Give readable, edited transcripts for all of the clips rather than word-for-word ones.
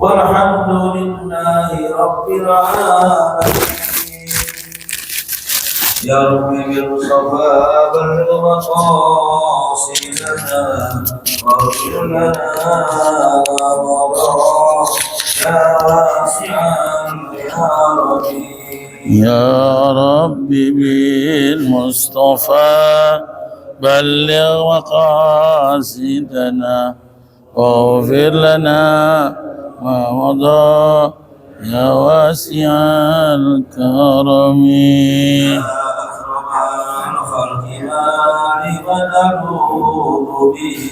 والحمد لله رب العالمين. يا رب بالصفا بلغ مقاصدنا واغفر لنا ما مضى يا واسعا يا ربي. يا رب بالمصطفى بلغ مقاصدنا واغفر لنا ما مضى يا واسع الكرم. يا أكرم الخلق ما لمن به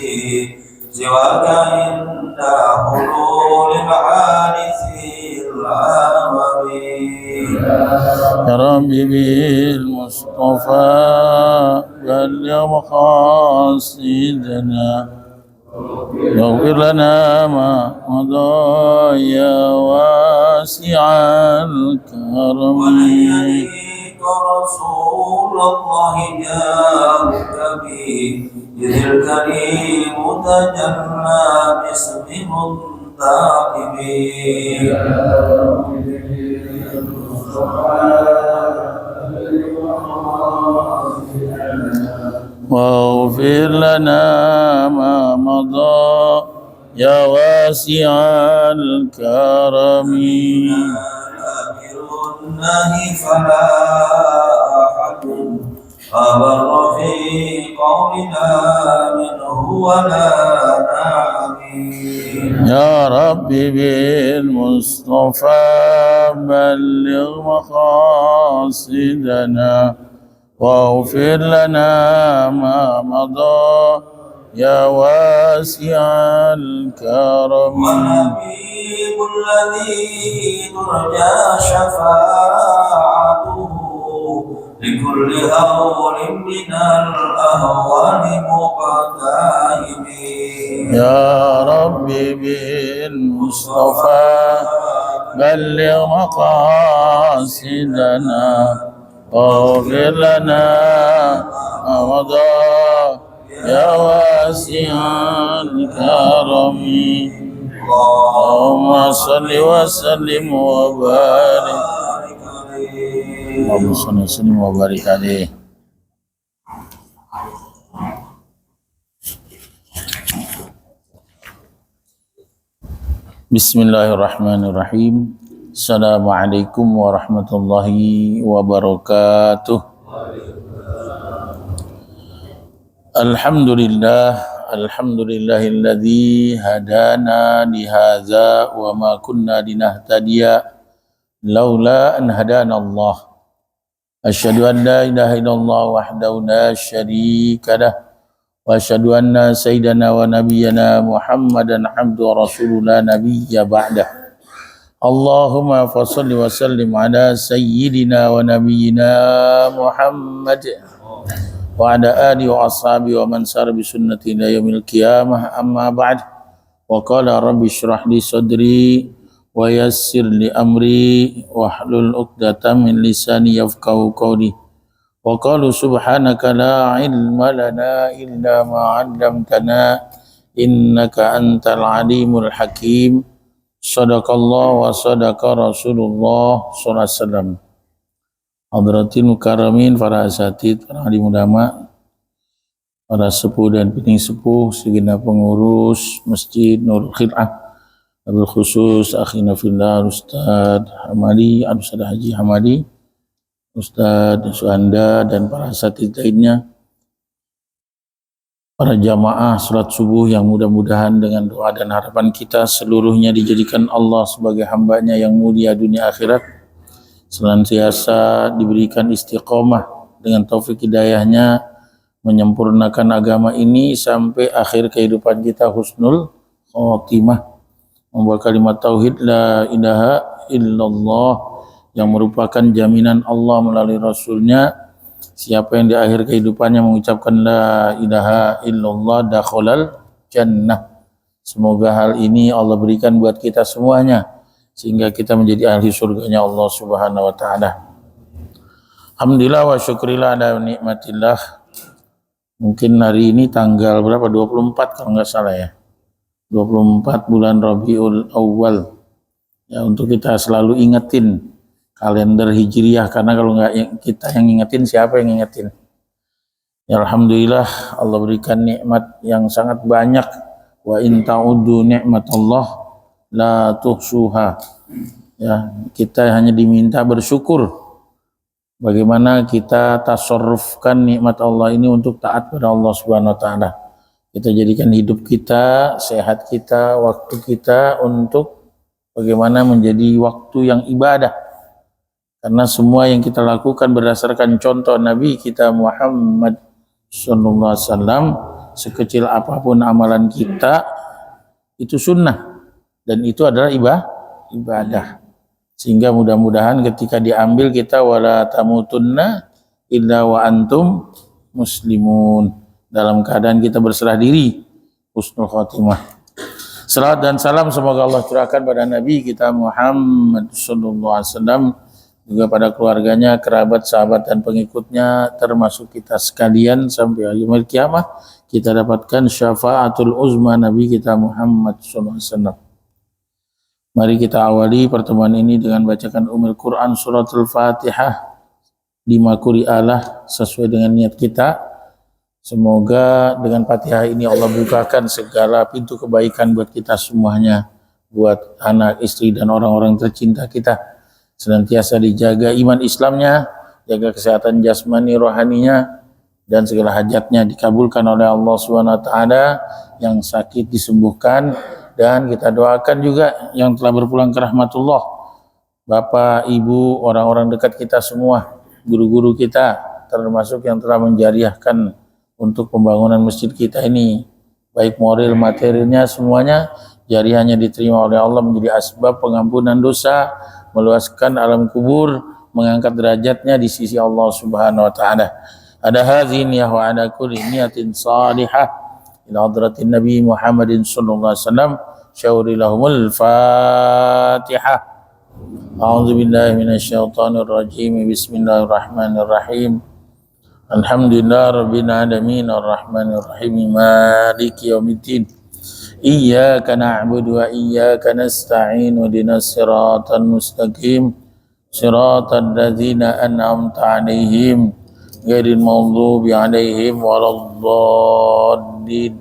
سواك عند حلول الحادث الأمر. يا رب بالمصطفى بلغ مقاصدنا واغفر لنا ما مضى يا واسع الكرم. وليك رسول الله جاءك به إذ الكريم تجلى باسم منتقم. واغفر لنا ما مضى يا واسع الكرم. النهي فلا أحد أبر في قولنا منه ولا نعمين. يا رب بالمصطفى بلغ مقاصدنا واغفر لنا ما مضى يا واسع الكرم. والحبيب الذي ترجى شفاعته لكل هول من الأهوال مقتحم. يا رب بالمصطفى بلغ مقاصدنا واغفر لنا ما مضى يا واسع الكرم. اللهم صل وسلم وبارك اللهم صل وسلم وبارك عليه. Bismillahirrahmanirrahim. Assalamualaikum warahmatullahi wabarakatuh. Alhamdulillahilladzi hadana lihadza wa ma kunna linahtadiya laula an hadana Allah. Asyhadu an la ilaha illallah wahdahu la syarika lah wa asyhadu anna sayyidana wa nabiyyana Muhammadan abdu wa rasulullah nabiyya ba'dah. Allahumma fassalli wa sallim ala sayyidina wa nabiyyina Muhammad wa ala alihi wa ashabihi wa man sara bi sunnati ila yaumil qiyamah, amma ba'd. Wa qala rabbi shrah li sadri wa yassir li amri wa hlul 'uqdatam min lisani yafqahu qawli. Wa qalu subhanaka la ilma lana illa ma 'allamtana innaka antal alimul hakim. Sadaqallah wa sadaqa Rasulullah sallallahu alaihi wasallam. Hadratin mukaramin, para asatid, para alim ulama, para sepuh dan pining sepuh, segenap pengurus Masjid Nurul Khil'ah, wabil khusus akhina fillah Ustaz Hamadi, Ustaz Haji Hamadi, Ustaz Suhanda, dan para asatid lainnya, para jamaah salat subuh yang mudah-mudahan dengan doa dan harapan kita seluruhnya dijadikan Allah sebagai hambanya yang mulia dunia akhirat, senantiasa diberikan istiqomah dengan taufik hidayahnya menyempurnakan agama ini sampai akhir kehidupan kita husnul khotimah, membawa kalimat tauhid la ilaha illallah yang merupakan jaminan Allah melalui Rasulnya. Siapa yang di akhir kehidupannya mengucapkan la ilaha illallah dakhalal jannah. Semoga hal ini Allah berikan buat kita semuanya sehingga kita menjadi ahli surganya Allah Subhanahu wa taala. Alhamdulillah wa syukrillah ala nikmatillah. Mungkin hari ini tanggal berapa? 24 kalau nggak salah ya. 24 bulan Rabiul Awal. Ya, untuk kita selalu ingetin kalender Hijriah, karena kalau nggak kita yang ingetin, siapa yang ingetin? Ya, alhamdulillah Allah berikan nikmat yang sangat banyak. Wa in ta'uddu ni'matallah la tuhsuha. Ya, kita hanya diminta bersyukur. Bagaimana kita tasarrufkan nikmat Allah ini untuk taat pada Allah Subhanahu wa taala. Kita jadikan hidup kita, sehat kita, waktu kita untuk bagaimana menjadi waktu yang ibadah. Karena semua yang kita lakukan berdasarkan contoh Nabi kita Muhammad sallallahu alaihi wasallam, sekecil apapun amalan kita itu sunnah dan itu adalah ibadah. Sehingga mudah-mudahan ketika diambil kita wala tamutunna illa wa antum muslimun, dalam keadaan kita berserah diri, husnul khotimah. Salat dan salam semoga Allah curahkan pada Nabi kita Muhammad sallallahu alaihi wasallam, juga pada keluarganya, kerabat, sahabat dan pengikutnya, termasuk kita sekalian sampai hari kiamat kita dapatkan syafaatul uzma Nabi kita Muhammad sallallahu alaihi wasallam. Mari kita awali pertemuan ini dengan bacakan Quran suratul Fatihah 5 qira'ah sesuai dengan niat kita. Semoga dengan Fatihah ini Allah bukakan segala pintu kebaikan buat kita semuanya, buat anak, istri dan orang-orang tercinta kita. Senantiasa dijaga iman Islamnya, jaga kesehatan jasmani rohaninya, dan segala hajatnya dikabulkan oleh Allah Subhanahu wa taala. Yang sakit disembuhkan, dan kita doakan juga yang telah berpulang ke rahmatullah, Bapak, Ibu, orang-orang dekat kita semua, guru-guru kita, termasuk yang telah menjariahkan untuk pembangunan masjid kita ini, baik moral, materialnya, semuanya jariahnya diterima oleh Allah, menjadi asbab pengampunan dosa, meluaskan alam kubur, mengangkat derajatnya di sisi Allah Subhanahu wa taala. Ada hadzin ya wa ala kulli niyatin salihah ila hadratin Nabi Muhammadin sallallahu alaihi wasallam. Syawri lahumul Fatihah. A'udzu billahi minasyaitonir rajim. Bismillahirrahmanirrahim. Alhamdulillah rabbil alamin arrahmanir rahim maliki yaumiddin. Iyyaka na'budu wa iyyaka nasta'in ihdinas siratal mustaqim siratal ladzina an'amta 'alaihim ghairil maghdubi 'alaihim waladdallin.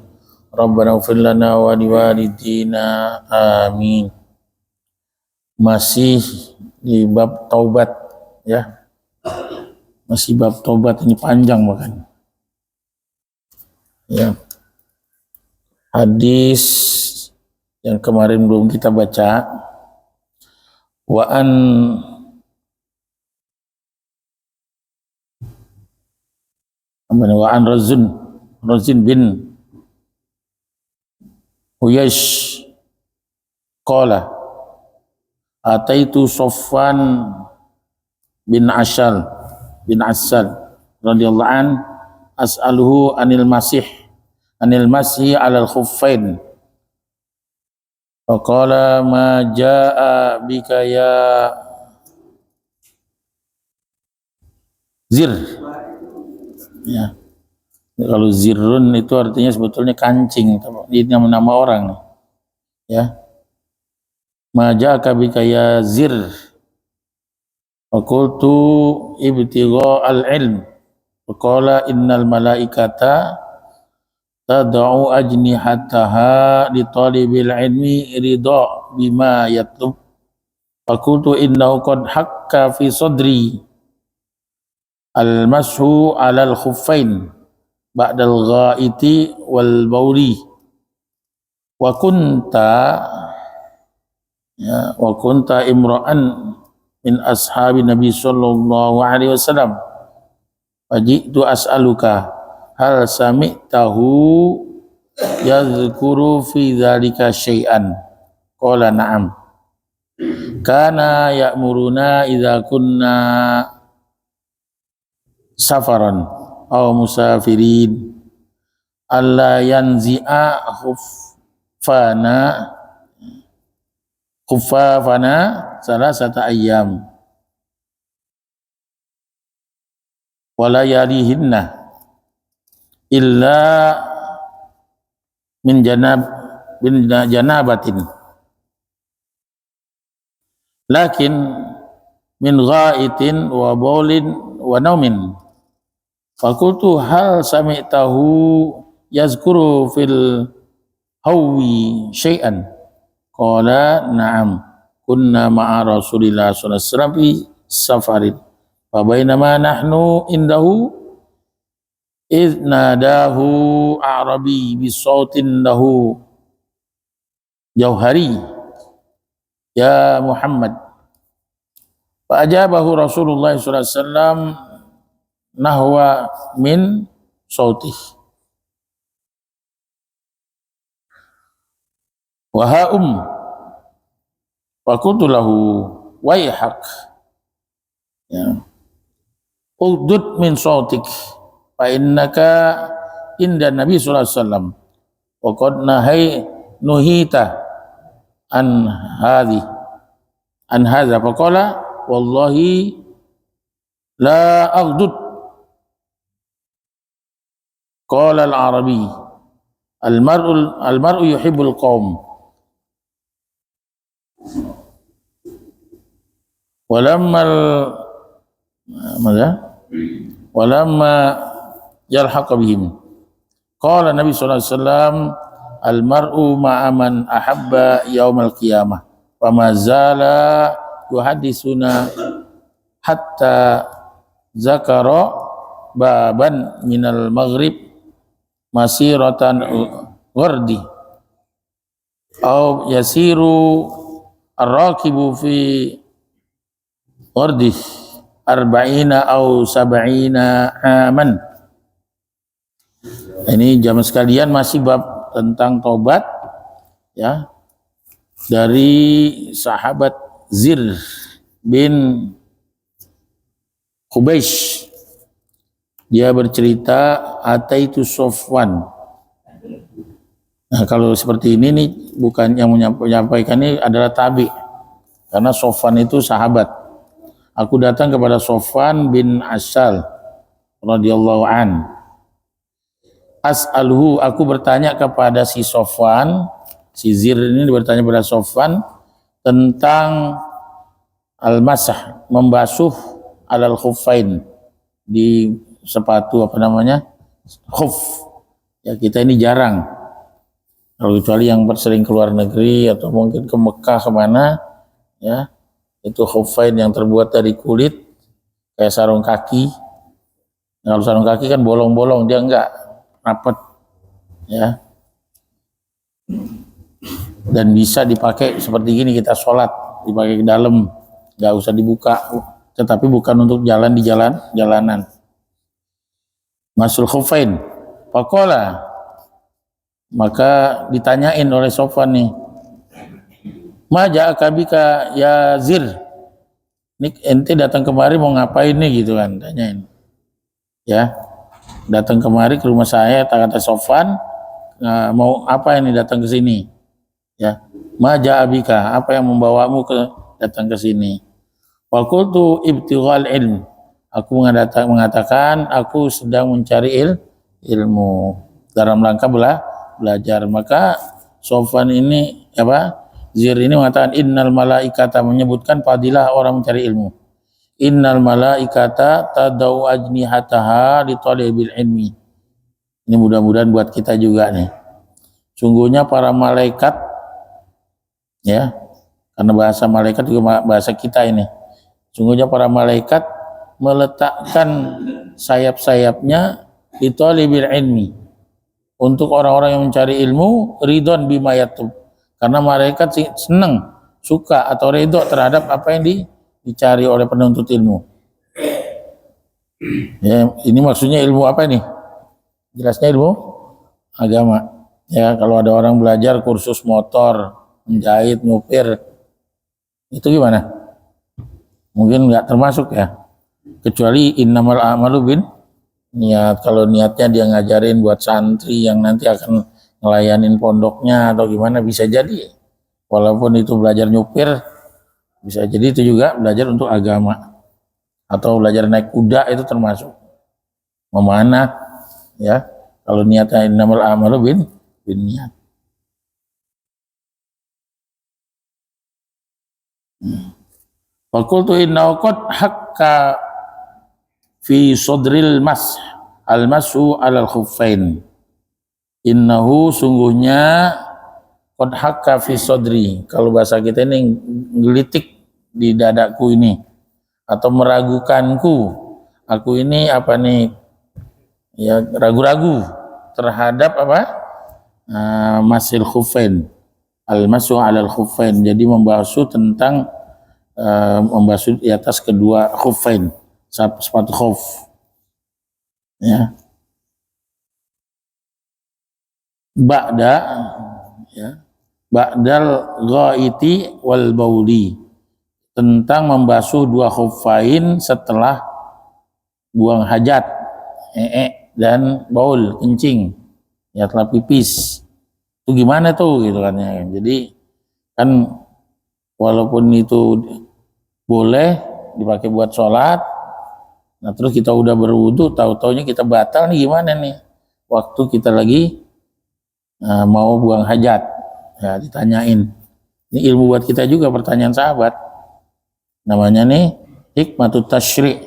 Rabbana ighfir lana wa liwalidina amin. Masih di bab taubat ya. Masih bab taubat, ini panjang bahkan. Ya. Hadis yang kemarin belum kita baca, wa an Razin bin Huyash qala ataitu Sofwan bin Asal radhiyallahu an as'aluhu anil masih alal khuffain faqala ma jaa bika ya zir. Ya, kalau zirrun itu artinya sebetulnya kancing, ini nama orang ya. Ma jaa bika ya zir. Faqultu ibtigha al-ilm. Faqala innal malaikata tad'u ajnihataha li talibil ilmi ridha bima yatlub. Faqultu innahu qad hakka fi sadri al-mashu 'alal khuffain ba'dal ghaiti wal bauli wa kunta imra'an min ashabi Nabi sallallahu alaihi wasallam faji'tu as'aluka hal sami'tahu yadhkuru fi dzalika syai'an. Qala na'am. Kana ya'muruna idza kunna safaran aw musafirin alla yanzi'a khuffafana salasata ayyam wala yalihinna illa min bin janabatin. Lakin min ghaitin wa baulin wa naumin. Fakultu hal sami'tahu yazkuru fil hawi syai'an. Qala na'am. Kunna ma'a Rasulillah sallallahu alaihi wasallam fi safarin. Fa bainama nahnu indahu idh nadahu a'rabi bi sautin lahu jauhari ya Muhammad. Fa ajabahu Rasulullah sallallahu alaihi wasallam nahwa min sautih. Wa wa qultu lahu waihak, ya, udud min sautik fa innaka inda Nabi sallallahu alaihi wasallam wa qad nuhita an hadza fa qala wallahi la aghdud. Qala al-Arabi al-mar'u yuhibbul qaum walamma yalhaqa bihim. Qala Nabi sallallahu alaihi wasallam al-mar'u ma'a man ahabba yaumal qiyamah wa ma zala yuhaddisuna hatta zakara baban minal maghrib masiratan ghardi au yasiru ar-rakibu fi ghardi arba'ina au sab'ina aman. Ini jamaah sekalian masih bab tentang tobat, ya, dari sahabat Zir bin Qubaish. Dia bercerita ataitu Sofwan. Nah, kalau seperti ini nih bukan yang menyampaikan, ini adalah tabi, karena Sofwan itu sahabat. Aku datang kepada Sofwan bin Asal radhiyallahu an. As'alhu, aku bertanya kepada si Sofwan, si Zir ini bertanya kepada Sofwan tentang al-masah, membasuh alal khuffain, di sepatu apa namanya, khuf. Ya, kita ini jarang, kalau kecuali yang sering keluar negeri atau mungkin ke Mekah kemana, ya, itu khuffain yang terbuat dari kulit kayak sarung kaki. Nah, kalau sarung kaki kan bolong-bolong, dia enggak rapat, ya, dan bisa dipakai seperti gini kita sholat, dipakai ke dalam, nggak usah dibuka, tetapi bukan untuk jalan di jalanan. Masul khuffain. Faqala, maka ditanyain oleh Sofwan nih, ma ja'aka bika ya Zir, ini ente datang kemari mau ngapain nih, gitu kan, tanyain, ya, datang kemari ke rumah saya, kata Sofwan, mau apa ini datang ke sini, ya, ma ja'a bika, apa yang membawamu datang ke sini. Wa qultu ibtighal ilm, aku mengatakan aku sedang mencari ilmu dalam rangka belajar. Maka Sofwan ini, apa, Zir ini mengatakan innal malaikata, menyebutkan fadilah orang mencari ilmu. Innal malaikata tadau ajnihataha li talibil ilmi. Ini mudah-mudahan buat kita juga nih. Sungguhnya para malaikat, ya, karena bahasa malaikat juga bahasa kita ini. Sungguhnya para malaikat meletakkan sayap-sayapnya di talibil ilmi, untuk orang-orang yang mencari ilmu, ridon bima yatub, karena malaikat senang, suka atau ridho terhadap apa yang dicari oleh penuntut ilmu. Ya, ini maksudnya ilmu apa nih? Jelasnya ilmu agama. Ya, kalau ada orang belajar kursus motor, menjahit, nyupir, itu gimana? Mungkin nggak termasuk, ya, kecuali innamal a'malu bin niat. Kalau niatnya dia ngajarin buat santri yang nanti akan ngelayanin pondoknya atau gimana, bisa jadi. Walaupun itu belajar nyupir, bisa jadi itu juga belajar untuk agama. Atau belajar naik kuda, itu termasuk memanah, ya, kalau niatnya innamal a'malu bin niat. Fakultu innahu qad hakka fi sodril al-masu alal khuffain. Innahu sungguhnya qad hakka fi sodri. Kalau bahasa kita ini ngelitik di dadaku ini atau meragukanku. Aku ini apa nih? Ya ragu-ragu terhadap apa? Masil khuffain. Al-masu alal khuffain. Jadi membasuh tentang membasuh di atas kedua khuffain, sepatu khuf. Ya. Ba'da ya. Ba'dal ghaiti wal bauli, tentang membasuh dua khuffain setelah buang hajat, dan baul, kencing, ya telah pipis. Itu gimana tuh gitu kan ya. Jadi kan walaupun itu boleh dipakai buat sholat, nah terus kita udah berwudu, tahu-taunya kita batal nih, gimana nih waktu kita lagi mau buang hajat, ya ditanyain. Ini ilmu buat kita juga, pertanyaan sahabat. Namanya nih hikmatut tasyri',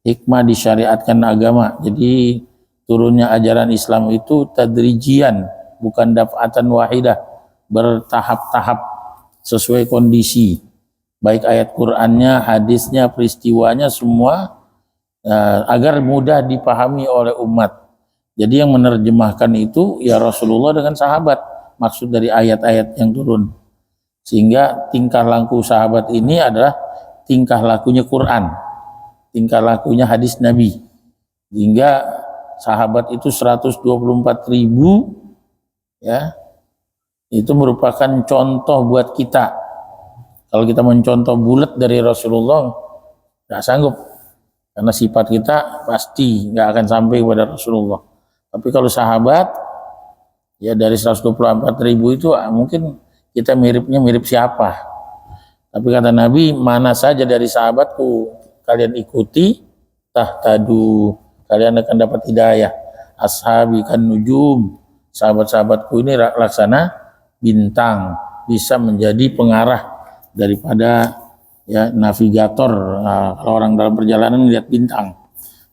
hikmah disyariatkan agama. Jadi turunnya ajaran Islam itu tadrijian, bukan daf'atan wahidah, bertahap-tahap sesuai kondisi, baik ayat Qur'annya, hadisnya, peristiwanya semua, agar mudah dipahami oleh umat. Jadi yang menerjemahkan itu ya Rasulullah dengan sahabat, maksud dari ayat-ayat yang turun. Sehingga tingkah laku sahabat ini adalah tingkah lakunya Quran, tingkah lakunya hadis Nabi. Hingga sahabat itu 124.000, ya, itu merupakan contoh buat kita. Kalau kita mencontoh bulat dari Rasulullah, nggak sanggup, karena sifat kita pasti nggak akan sampai kepada Rasulullah. Tapi kalau sahabat, ya dari 124.000 itu mungkin kita mirip siapa. Tapi kata Nabi, mana saja dari sahabatku kalian ikuti, tahtadu, kalian akan dapat hidayah. Ashabi kan nujum, sahabat-sahabatku ini laksana bintang, bisa menjadi pengarah daripada ya navigator. Nah, kalau orang dalam perjalanan melihat bintang.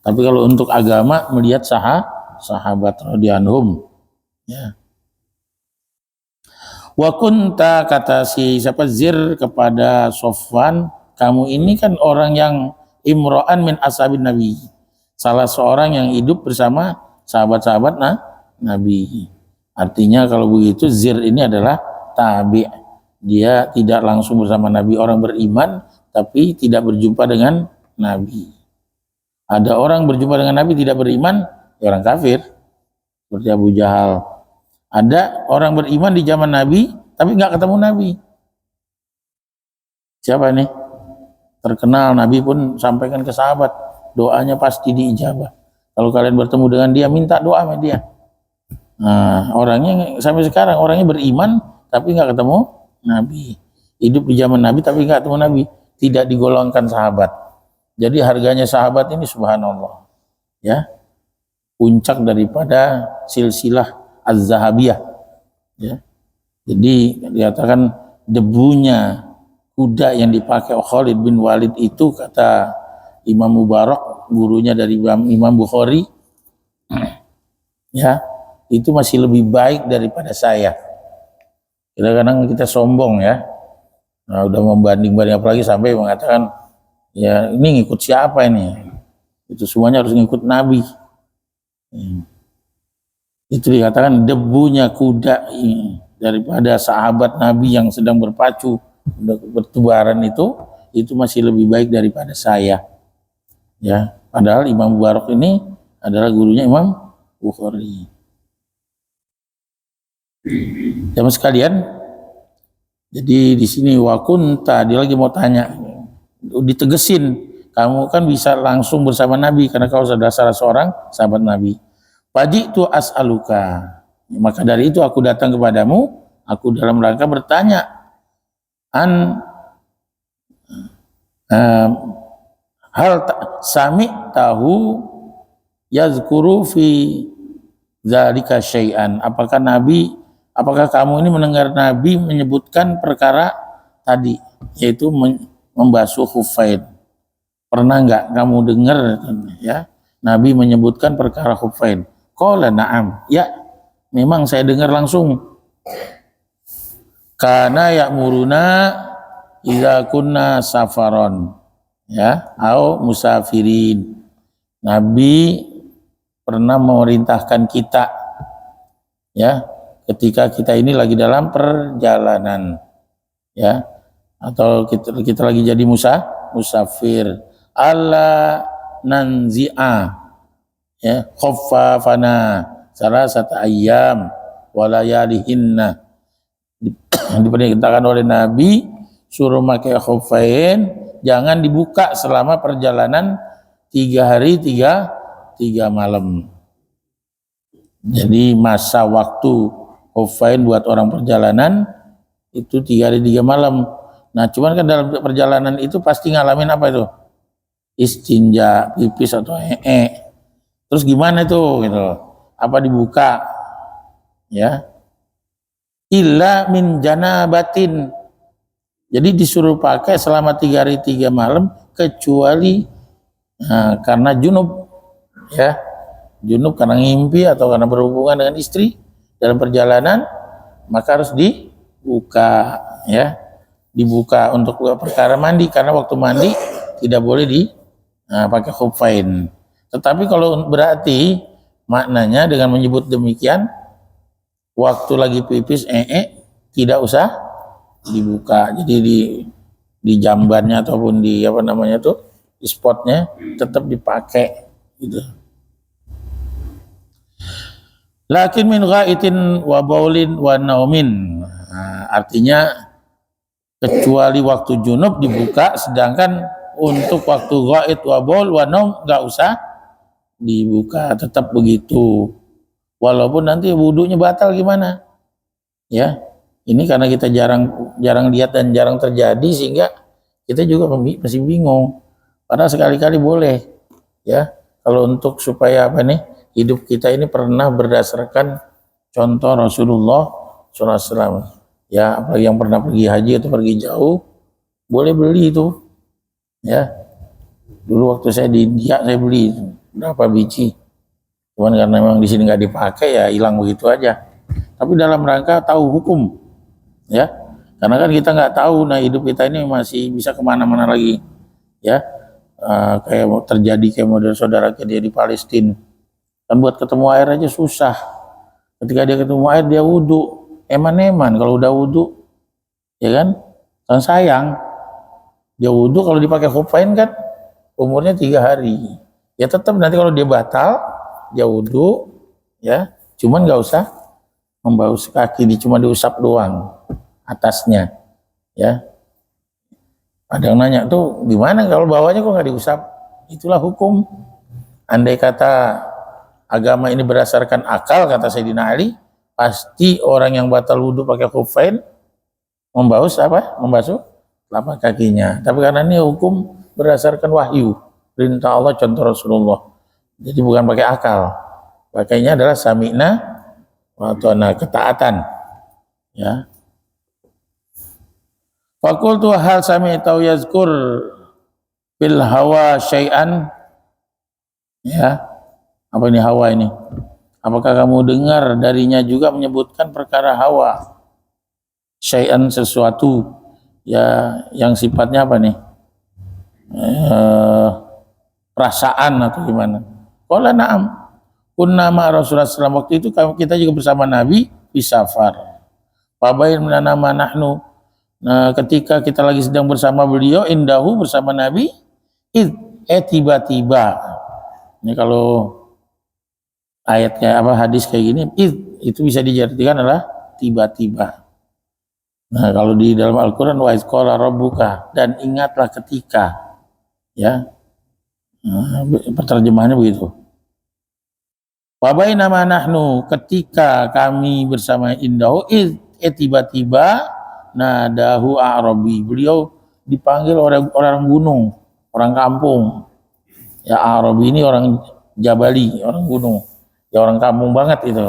Tapi kalau untuk agama melihat sahabat radhiyallahu, ya. Wa kunta, kata si siapa Zir kepada Sofwan, kamu ini kan orang yang imro'an min ashabin Nabi, salah seorang yang hidup bersama sahabat-sahabat Nabi. Artinya kalau begitu Zir ini adalah tabi', dia tidak langsung bersama Nabi, orang beriman tapi tidak berjumpa dengan Nabi. Ada orang berjumpa dengan Nabi tidak beriman, ya orang kafir, seperti Abu Jahal. Ada orang beriman di zaman Nabi tapi nggak ketemu Nabi. Siapa nih? Terkenal, Nabi pun sampaikan ke sahabat, doanya pasti diijabah. Kalau kalian bertemu dengan dia, minta doa sama dia. Nah, orangnya sampai sekarang orangnya beriman tapi nggak ketemu Nabi, hidup di zaman Nabi tapi nggak ketemu Nabi, tidak digolongkan sahabat. Jadi harganya sahabat ini subhanallah, ya, puncak daripada silsilah az-zahabiyah, ya. Jadi dikatakan debunya kuda yang dipakai Khalid bin Walid itu, kata Imam Mubarak, gurunya dari Imam Bukhari, ya, itu masih lebih baik daripada saya. Kadang-kadang kita sombong, ya, nah, udah membanding-banding, apalagi sampai mengatakan ya ini ngikut siapa ini, itu semuanya harus ngikut Nabi. Itu dikatakan debunya kuda daripada sahabat Nabi yang sedang berpacu bertubaran itu masih lebih baik daripada saya, ya. Padahal Imam Mubarak ini adalah gurunya Imam Bukhari. Teman sekalian, jadi di sini wakunta, dia lagi mau tanya, ditegesin, kamu kan bisa langsung bersama Nabi karena kau sudah salah seorang sahabat Nabi. Faji'tu as'aluka, maka dari itu aku datang kepadamu, aku dalam rangka bertanya, hal sami tahu yazkuru fi dzalika syai'an, apakah kamu ini mendengar Nabi menyebutkan perkara tadi, yaitu membasuh khuffain. Pernah nggak kamu dengar ya Nabi menyebutkan perkara khuffain? Qala na'am. Ya, memang saya dengar langsung. Kana ya'muruna idza kunna safaron, ya, au musafirin. Nabi pernah memerintahkan kita, ya, ketika kita ini lagi dalam perjalanan, ya, atau kita lagi jadi musafir, alla nanzi'a, ya, khaffafana salasata ayyam walayalihinna. Diperintahkan oleh Nabi suruh pakai khuffain, jangan dibuka selama perjalanan 3 hari 3 malam. Jadi masa waktu khuffain buat orang perjalanan itu 3 hari 3 malam. Nah, cuman kan dalam perjalanan itu pasti ngalamin apa itu? Istinja, pipis atau Terus gimana itu gitu? Apa dibuka? Ya. Illa min janabatin. Jadi disuruh pakai selama 3 hari 3 malam kecuali karena junub, ya, junub karena ngimpi atau karena berhubungan dengan istri dalam perjalanan, maka harus dibuka, ya, dibuka untuk perkara mandi, karena waktu mandi tidak boleh pakai khuffain. Tetapi kalau berarti maknanya dengan menyebut demikian, waktu lagi pipis tidak usah dibuka, jadi di jambannya ataupun di apa namanya tuh, di spotnya tetap dipakai gitu. Lakin min ghaitin wa baulin wa naumin. Artinya kecuali waktu junub dibuka, sedangkan untuk waktu ghaid wa baul wa naum enggak usah dibuka, tetap begitu. Walaupun nanti wudunya batal gimana? Ya, ini karena kita jarang lihat dan jarang terjadi sehingga kita juga masih bingung. Padahal sekali-kali boleh, ya. Kalau untuk supaya apa nih, hidup kita ini pernah berdasarkan contoh Rasulullah SAW. Ya, apalagi yang pernah pergi haji atau pergi jauh, boleh beli itu. Ya, dulu waktu saya di India saya beli berapa biji. Cuman karena memang di sini nggak dipakai, ya hilang begitu aja. Tapi dalam rangka tahu hukum, ya, karena kan kita nggak tahu, nah hidup kita ini masih bisa kemana-mana lagi, ya. Kayak terjadi kayak model saudara kita di Palestina, kan buat ketemu air aja susah. Ketika dia ketemu air dia wudhu, eman-eman kalau udah wudhu, ya kan, sayang dia wudhu. Kalau dipakai khuffain kan umurnya 3 hari, ya tetap nanti kalau dia batal dia wudhu, ya, cuman nggak usah membaus kaki, cuma diusap doang atasnya, ya. Ada yang nanya tuh gimana kalau bawahnya kok nggak diusap? Itulah hukum. Andai kata agama ini berdasarkan akal, kata Sayyidina Ali, pasti orang yang batal wudhu pakai khuffain membasuh telapak kakinya. Tapi karena ini hukum berdasarkan wahyu, perintah Allah, contoh Rasulullah. Jadi bukan pakai akal. Pakainya adalah sami'na wa ata'na, ketaatan. Ya. Fakultu hal sami'tau yazkur bil hawa syai'an. Ya. Apa ini hawa ini? Apakah kamu dengar darinya juga menyebutkan perkara hawa? Syai'an, sesuatu, ya, yang sifatnya apa nih? Perasaan atau gimana? Qala na'am. Kunna ma Rasulullah SAW, waktu itu kita juga bersama Nabi di safar. Fabain nama nahnu. Nah, ketika kita lagi sedang bersama beliau, indahu, bersama Nabi, tiba-tiba. Ini kalau ayatnya apa, hadis kayak gini, itu bisa diartikan adalah tiba-tiba. Nah, kalau di dalam Al-Quran, wa iz qala rabbuka, dan ingatlah ketika, ya, penerjemahannya begitu. Wa nama nahnu, ketika kami bersama indahu, tiba-tiba nadahu a'rabi, beliau dipanggil orang gunung, orang kampung. Ya, A'rabi ini orang Jabali, orang gunung, ya orang kampung banget itu.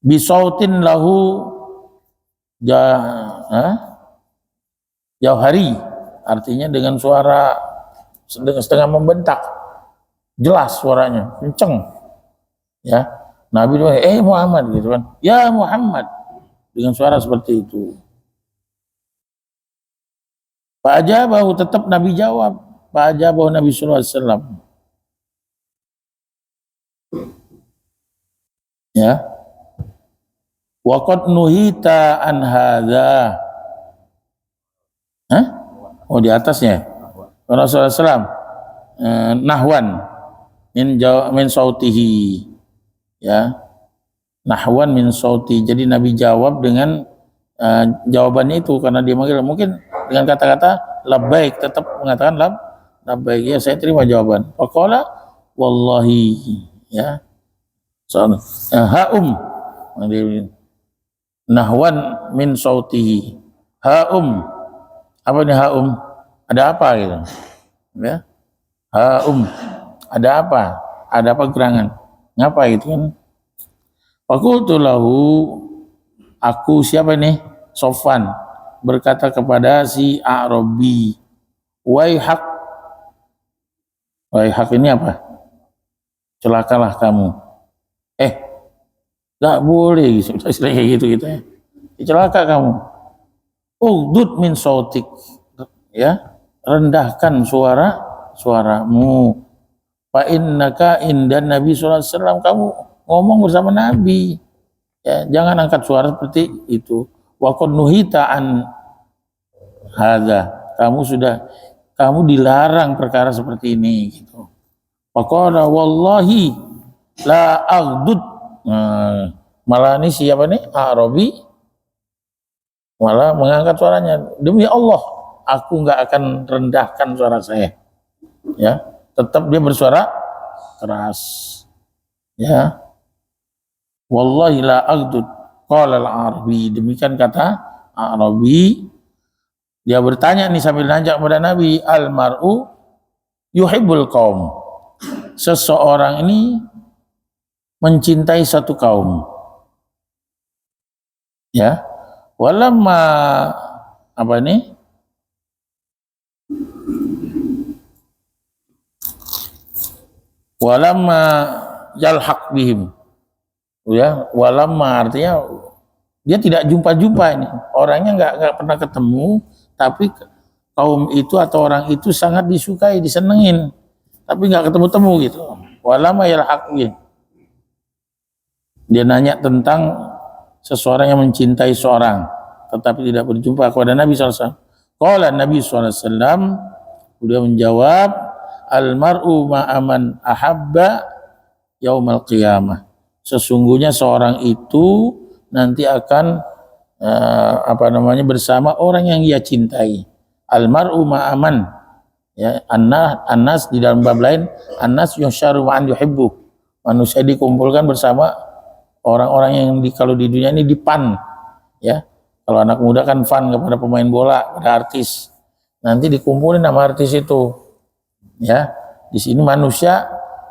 Bisautin lahu jauhari, artinya dengan suara setengah membentak, jelas suaranya, kenceng. Ya, Nabi bilang, Muhammad gitu kan, ya Muhammad, dengan suara seperti itu. Pak Ajabahu, tetap Nabi jawab. Pak Ajabahu Nabi Sallallahu Alaihi Wasallam. Ya, waqad nuhita an hadza. Hah? Oh, di atasnya. Rasulullah SAW nahwan min sautihi, ya, nahwan min sauti. Jadi Nabi jawab dengan jawabannya itu, karena dia manggil, mungkin dengan kata-kata labbaik, tetap mengatakan labbaik, ya saya terima jawaban. Faqala wallahi, ya, soal haum, nahwan min sautihi, haum. Apa ini haum? Ada apa gitu? Ya, haum. Ada apa? Ada apa gerangan? Ngapa gitu kan? Fakultu lahu, aku siapa ini? Sofwan berkata kepada si A'rabi, waihak. Waihak ini apa? Celakalah kamu. Gak boleh sudah kayak gitu ya. Celaka kamu. Ugdud min sautik, ya, rendahkan suaramu. Fa innaka indan Nabi sallallahu alaihi wasallam, kamu ngomong bersama Nabi, ya, jangan angkat suara seperti itu. Wa qad nuhita an hadza, kamu dilarang perkara seperti ini gitu. Faqala wallahi la aghdud. Malah ini siapa nih? Arabi malah mengangkat suaranya, demi Allah aku nggak akan rendahkan suara saya, ya, tetap dia bersuara keras, ya, wallahi la aghdud. Qala al-Arabi, demikian kata Arabi. Dia bertanya nih sambil nanjak kepada Nabi, al mar'u yuhibbul qaum, seseorang ini mencintai satu kaum, ya. Walamma apa ini? Walamma yalhaq bihim. Ya, walamma artinya dia tidak jumpa-jumpa ini. Orangnya nggak pernah ketemu, tapi kaum itu atau orang itu sangat disukai, disenengin, tapi nggak ketemu-temu gitu. Walamma yalhaq bihim. Dia nanya tentang seseorang yang mencintai seorang tetapi tidak berjumpa kepada Nabi SAW. Qala Nabi SAW, beliau menjawab, al mar'u ma'aman ahabba yaumal qiyamah, sesungguhnya seorang itu nanti akan bersama orang yang ia cintai. Al mar'u ma'aman, ya, annas di dalam bab lain, annas yusharu ma'an yuhibbu, manusia dikumpulkan bersama orang-orang yang kalau di dunia ini dipan, ya, kalau anak muda kan fan kepada pemain bola, pada artis, nanti dikumpulin sama artis itu, ya. Di sini manusia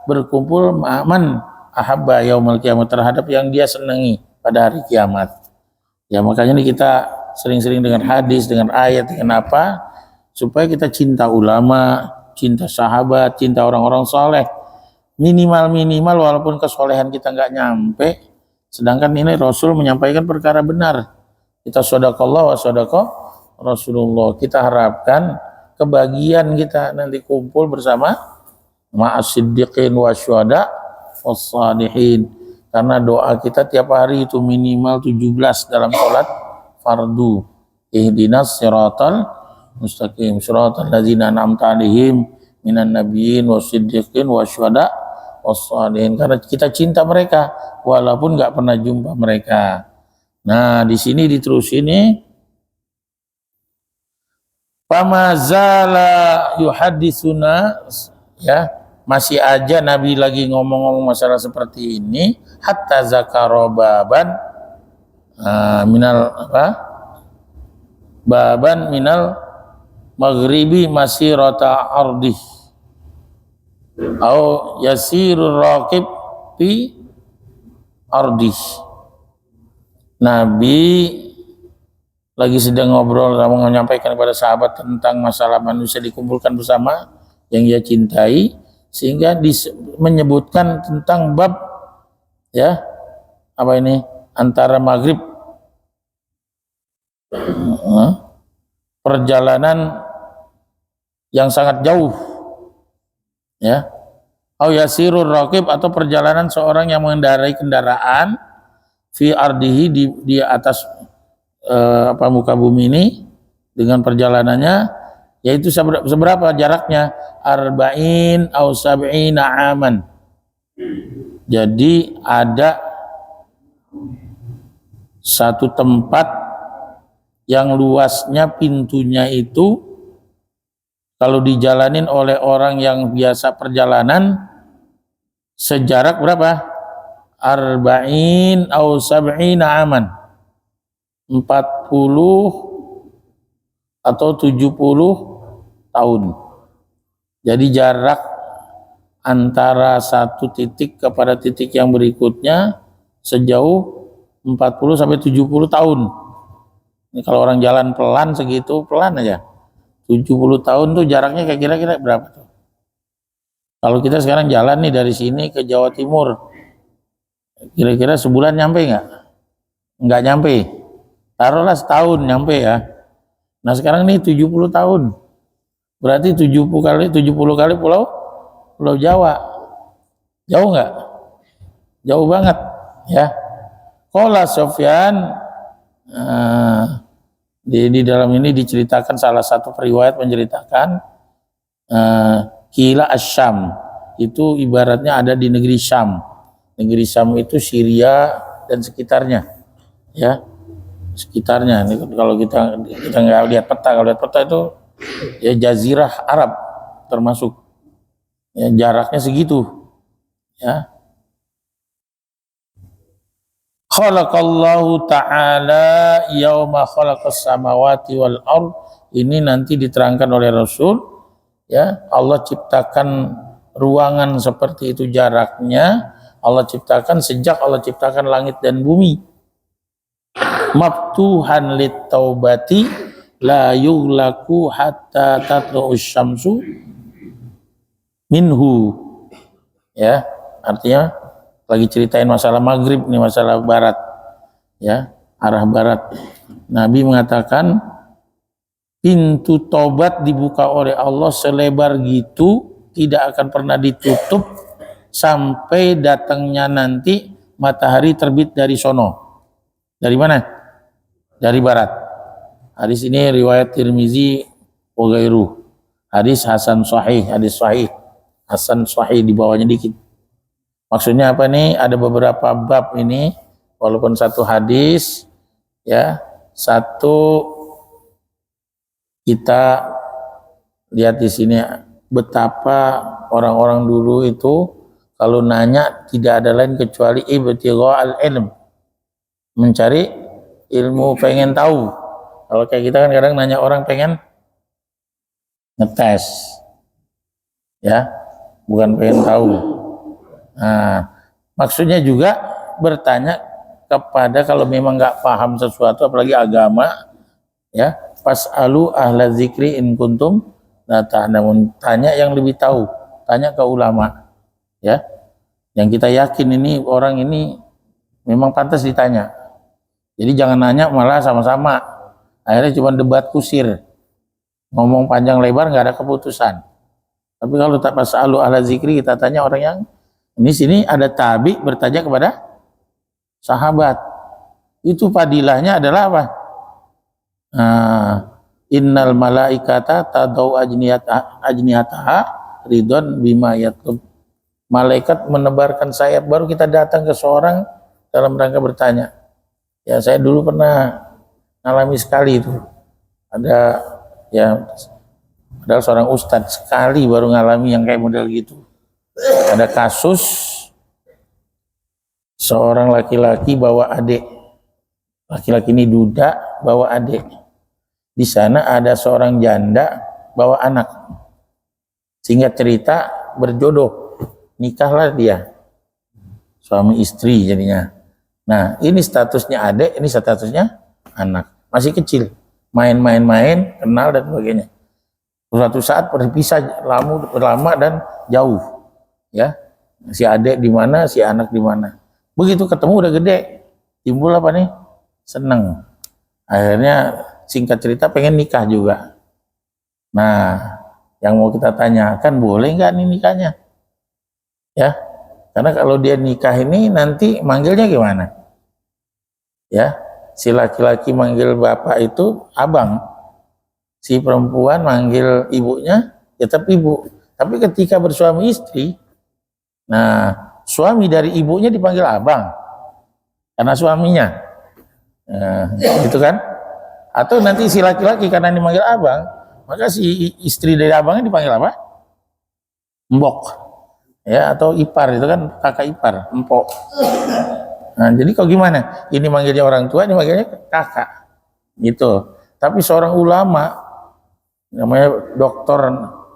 berkumpul ma'aman ahabba yaumal kiamat, terhadap yang dia senangi pada hari kiamat. Ya, makanya nih kita sering-sering dengan hadis, dengan ayat, dengan apa, supaya kita cinta ulama, cinta sahabat, cinta orang-orang soleh, minimal walaupun kesolehan kita nggak nyampe. Sedangkan ini Rasul menyampaikan perkara benar. Kita shadakallah wa shadaqa Rasulullah. Kita harapkan kebahagiaan kita nanti kumpul bersama ma'as siddiqin wa syuhada was salihin. Karena doa kita tiap hari itu minimal 17 dalam sholat fardu. Ihdinas siratal mustaqim, siratal ladzina an'amta 'alaihim minan nabiyyin was siddiqin wa syuhada wassalihin, karena kita cinta mereka walaupun nggak pernah jumpa mereka. Nah, di sini diterusin nih, pamazala yuhaditsuna, ya, masih aja Nabi lagi ngomong-ngomong masalah seperti ini, hatta zakara baban minal baban minal maghribi masirata ardih au yasirur raqib fi ardih. Nabi lagi sedang ngobrol sama menyampaikan kepada sahabat tentang masalah manusia dikumpulkan bersama yang ia cintai, sehingga menyebutkan tentang bab ya apa ini antara maghrib perjalanan yang sangat jauh ya, au yasirur raqib atau perjalanan seorang yang mengendarai kendaraan fi ardihi di atas muka bumi ini dengan perjalanannya, yaitu seberapa jaraknya, arba'in au sab'ina aman. Jadi ada satu tempat yang luasnya pintunya itu kalau dijalanin oleh orang yang biasa perjalanan sejarak berapa? Arba'in au sab'ina aman. 40 atau 70 tahun. Jadi jarak antara satu titik kepada titik yang berikutnya sejauh 40 sampai 70 tahun. Ini kalau orang jalan pelan segitu, pelan aja. 70 tahun tuh jaraknya kayak kira-kira berapa tuh? Kalau kita sekarang jalan nih dari sini ke Jawa Timur, kira-kira sebulan nyampe nggak? Nggak nyampe. Taruhlah setahun nyampe ya. Nah sekarang nih 70 tahun. Berarti 70 kali pulau Jawa. Jauh nggak? Jauh banget ya. Qala Sufyan, di dalam ini diceritakan salah satu periwayat menceritakan Kila Asyam itu ibaratnya ada di negeri Syam. Negeri Syam itu Syria dan sekitarnya ya. Sekitarnya ini kalau kita nggak lihat peta, kalau lihat peta itu ya jazirah Arab termasuk ya, jaraknya segitu ya. Khalaqallahu ta'ala yauma khalaqas samawati wal ard, ini nanti diterangkan oleh Rasul ya, Allah ciptakan ruangan seperti itu jaraknya, Allah ciptakan sejak Allah ciptakan langit dan bumi. Maftuhan lit taubati la yughlaqu hatta tatlu'us syamsu minhu ya, artinya lagi ceritain masalah maghrib nih, masalah barat ya, arah barat. Nabi mengatakan pintu taubat dibuka oleh Allah selebar gitu, tidak akan pernah ditutup sampai datangnya nanti matahari terbit dari sono. Dari mana? Dari barat. Hadis ini riwayat Tirmizi wa ghairuh. Hadis hasan sahih, hadis sahih. Hasan sahih di bawahnya dikit. Maksudnya apa nih? Ada beberapa bab ini, walaupun satu hadis ya, satu kita lihat di sini betapa orang-orang dulu itu kalau nanya tidak ada lain kecuali ibtigha'al ilm, mencari ilmu, pengen tahu. Kalau kayak kita kan kadang nanya orang pengen ngetes ya, bukan pengen tahu. Nah, maksudnya juga bertanya kepada kalau memang nggak paham sesuatu, apalagi agama ya, fas'alu ahla zikri in kuntum la ta'lamun, tanya yang lebih tahu, tanya ke ulama ya, yang kita yakin ini orang ini memang pantas ditanya. Jadi jangan nanya malah sama-sama, akhirnya cuma debat kusir, ngomong panjang lebar nggak ada keputusan. Tapi kalau tak fas'alu ahla zikri, kita tanya orang yang ini, sini ada tabi bertanya kepada sahabat, itu fadilahnya adalah apa? Innal malaikata tadau ajniyataha ridon bima yatlub. Malaikat menebarkan sayap baru kita datang ke seorang dalam rangka bertanya. Ya saya dulu pernah alami sekali itu. Ada ya, padahal seorang ustadz sekali baru ngalami yang kayak model gitu. Ada kasus seorang laki-laki bawa adik, laki-laki ini duda bawa adik. Di sana ada seorang janda bawa anak. Singkat cerita berjodoh, nikahlah dia, suami istri jadinya. Nah ini statusnya adik, ini statusnya anak. masih kecil, main-main, kenal dan sebagainya. Suatu saat berpisah lama dan jauh, ya. Si adik di mana, si anak di mana. Begitu ketemu udah gede, timbul apa nih? Seneng. Akhirnya singkat cerita pengen nikah juga. Nah, yang mau kita tanyakan, boleh nggak nih nikahnya? Ya, karena kalau dia nikah ini nanti manggilnya gimana? Ya, si laki-laki manggil bapak itu abang, si perempuan manggil ibunya tetap ibu. Tapi ketika bersuami istri, nah suami dari ibunya dipanggil abang karena suaminya, gitu kan? Atau nanti si laki-laki karena dipanggil abang, maka si istri dari abangnya dipanggil apa? Mbok, ya, atau ipar, itu kan kakak ipar, empok. Nah, jadi kok gimana? Ini manggilnya orang tua, ini manggilnya kakak, gitu. Tapi seorang ulama namanya Dr.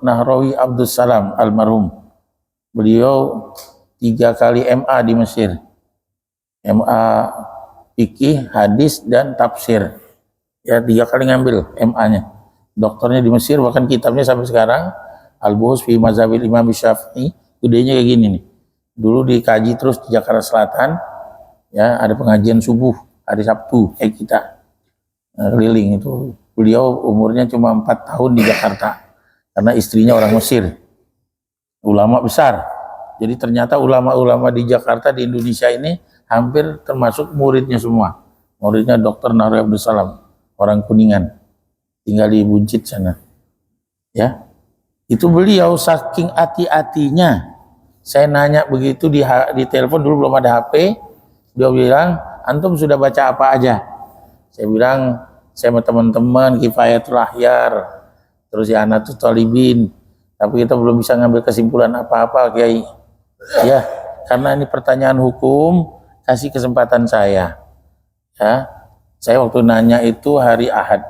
Nahrawi Abdus Salam almarhum, beliau 3 kali MA di Mesir, MA fikih, hadis dan tafsir, ya 3 kali ngambil MA-nya. Dokternya di Mesir, bahkan kitabnya sampai sekarang Al-Buhus fi Mazhabil Imam Syafi'i, gedenya kayak gini nih. Dulu dikaji terus di Jakarta Selatan, ya ada pengajian subuh hari Sabtu kayak kita keliling itu. Beliau umurnya cuma 4 tahun di Jakarta karena istrinya orang Mesir, ulama besar. Jadi ternyata ulama-ulama di Jakarta, di Indonesia ini hampir termasuk muridnya semua. Muridnya Dr. Nahrawi Abdus Salam, orang Kuningan, tinggal di Buncit sana. Ya, itu beliau saking hati-hatinya. Saya nanya begitu di telepon, dulu belum ada HP. Dia bilang, antum sudah baca apa aja? Saya bilang, saya sama teman-teman Kifayatul Ahyar, terus ya Anatul Talibin, tapi kita belum bisa ngambil kesimpulan apa-apa, Kiai. Ya, karena ini pertanyaan hukum, kasih kesempatan saya. Ya, saya waktu nanya itu hari Ahad.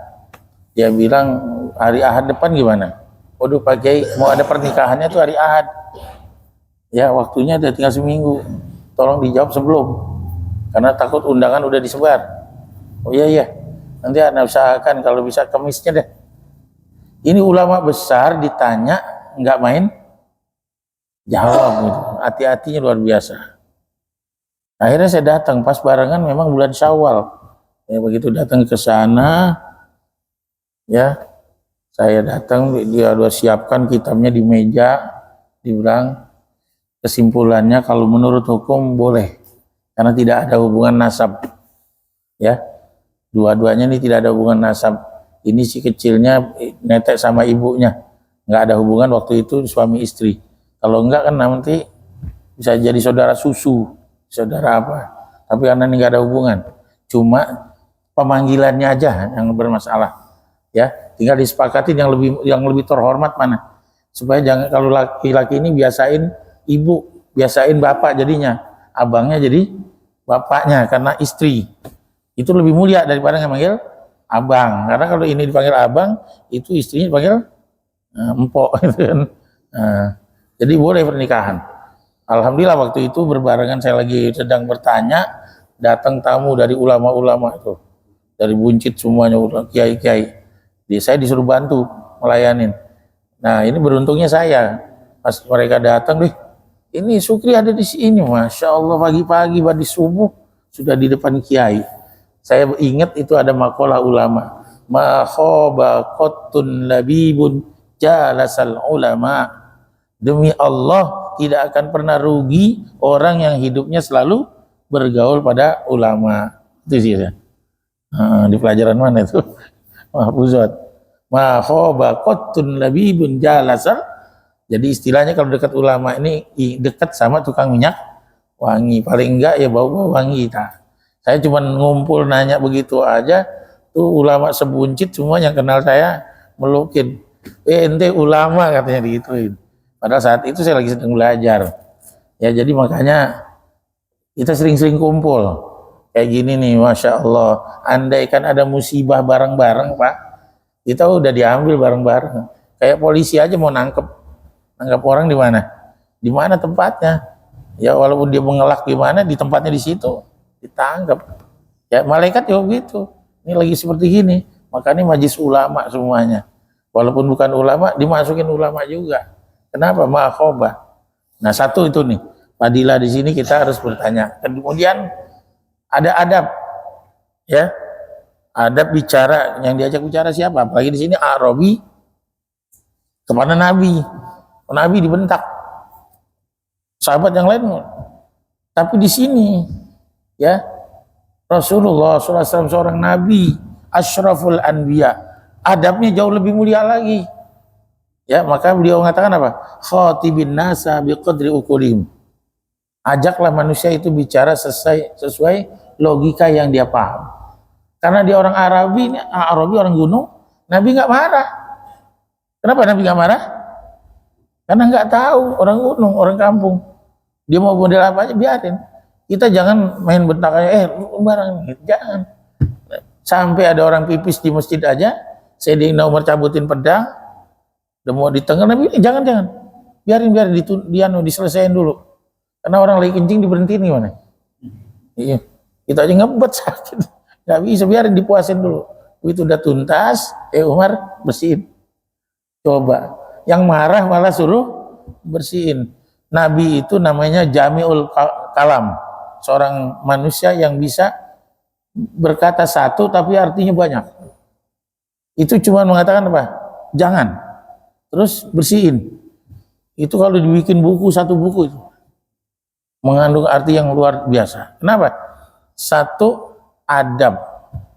Dia bilang hari Ahad depan gimana? Waduh Pak Kiai, mau ada pernikahannya tuh hari Ahad. Ya, waktunya udah tinggal seminggu. Tolong dijawab sebelum, karena takut undangan udah disebar. Oh iya, nanti Anda usahakan kalau bisa Kemisnya deh. Ini ulama besar ditanya nggak main jawab gitu. Hati-hatinya luar biasa. Akhirnya saya datang pas barengan, memang bulan Syawal. Ya, begitu datang ke sana, ya saya datang, dia udah siapkan kitabnya di meja, dibilang kesimpulannya kalau menurut hukum boleh karena tidak ada hubungan nasab. Ya, dua-duanya ini tidak ada hubungan nasab. Ini si kecilnya netek sama ibunya, nggak ada hubungan waktu itu suami istri. Kalau enggak kan nanti bisa jadi saudara susu, saudara apa. Tapi karena ini nggak ada hubungan, cuma pemanggilannya aja yang bermasalah. Ya, tinggal disepakati yang lebih terhormat mana. Supaya jangan, kalau laki-laki ini biasain ibu, biasain bapak, jadinya abangnya jadi bapaknya karena istri. Itu lebih mulia daripada yang manggil abang. Karena kalau ini dipanggil abang, itu istrinya dipanggil empok gitu kan. Jadi boleh pernikahan. Alhamdulillah waktu itu berbarengan saya lagi sedang bertanya, datang tamu dari ulama-ulama itu, dari Buncit semuanya, kiai-kiai. Saya disuruh bantu melayanin. Nah ini beruntungnya saya, pas mereka datang, ini Sukri ada di sini, masya Allah, pagi-pagi pada subuh sudah di depan kiai. Saya ingat itu ada makalah ulama, ma khaba qattun labibun jalasal ulama. Demi Allah tidak akan pernah rugi orang yang hidupnya selalu bergaul pada ulama. Itu sih ya. Di pelajaran mana itu? Mahfuzat. Ma khaba qattun labibun jalasal. Jadi istilahnya kalau dekat ulama ini dekat sama tukang minyak wangi, paling enggak ya bau-bau wangi. Saya cuma ngumpul nanya begitu aja, tuh ulama sebuncit semua yang kenal saya melukin. Ente ulama katanya digituin. Padahal saat itu saya lagi sedang belajar. Ya jadi makanya kita sering-sering kumpul. Kayak gini nih, masya Allah. Andaikan ada musibah bareng-bareng Pak, kita udah diambil bareng-bareng. Kayak polisi aja mau nangkep orang di mana? Di mana tempatnya? Ya walaupun dia mengelak gimana, di tempatnya di situ ditangkap. Ya malaikat juga begitu. Ini lagi seperti gini. Makanya majlis ulama semuanya. Walaupun bukan ulama, dimasukin ulama juga. Kenapa? Ma'akhobah. Nah, satu itu nih. Fadilah di sini kita harus bertanya. Kemudian ada adab, ya. Adab bicara, yang diajak bicara siapa? Apalagi di sini Arabi kepada Nabi. Nabi dibentak. Sahabat yang lain, tapi di sini, ya, Rasulullah SAW seorang Nabi, Ashraful Anbiya, adabnya jauh lebih mulia lagi. Ya, maka beliau mengatakan apa? Khatibin nasa biqadri uqulihim. Ajaklah manusia itu bicara sesuai logika yang dia paham. Karena dia orang Arabi, orang gunung, Nabi nggak marah. Kenapa Nabi nggak marah? Karena nggak tahu, orang gunung, orang kampung. Dia mau model apa aja biarin. Kita jangan main bentak aja, barang, jangan. Sampai ada orang pipis di masjid aja, Sayyidina Umar cabutin pedang, udah mau ditengah, Nabi jangan, biarin diselesaikan dulu. Karena orang lagi kencing diberhentiin gimana? Iya, kita aja ngebet sakit. Nggak bisa, biarin dipuasin dulu. Itu udah tuntas, Umar bersihin. Coba, yang marah malah suruh bersihin. Nabi itu namanya Jami'ul Kalam, seorang manusia yang bisa berkata satu tapi artinya banyak. Itu cuma mengatakan apa? Jangan. Terus bersihin. Itu kalau dibikin buku, satu buku itu mengandung arti yang luar biasa. Kenapa? Satu, adab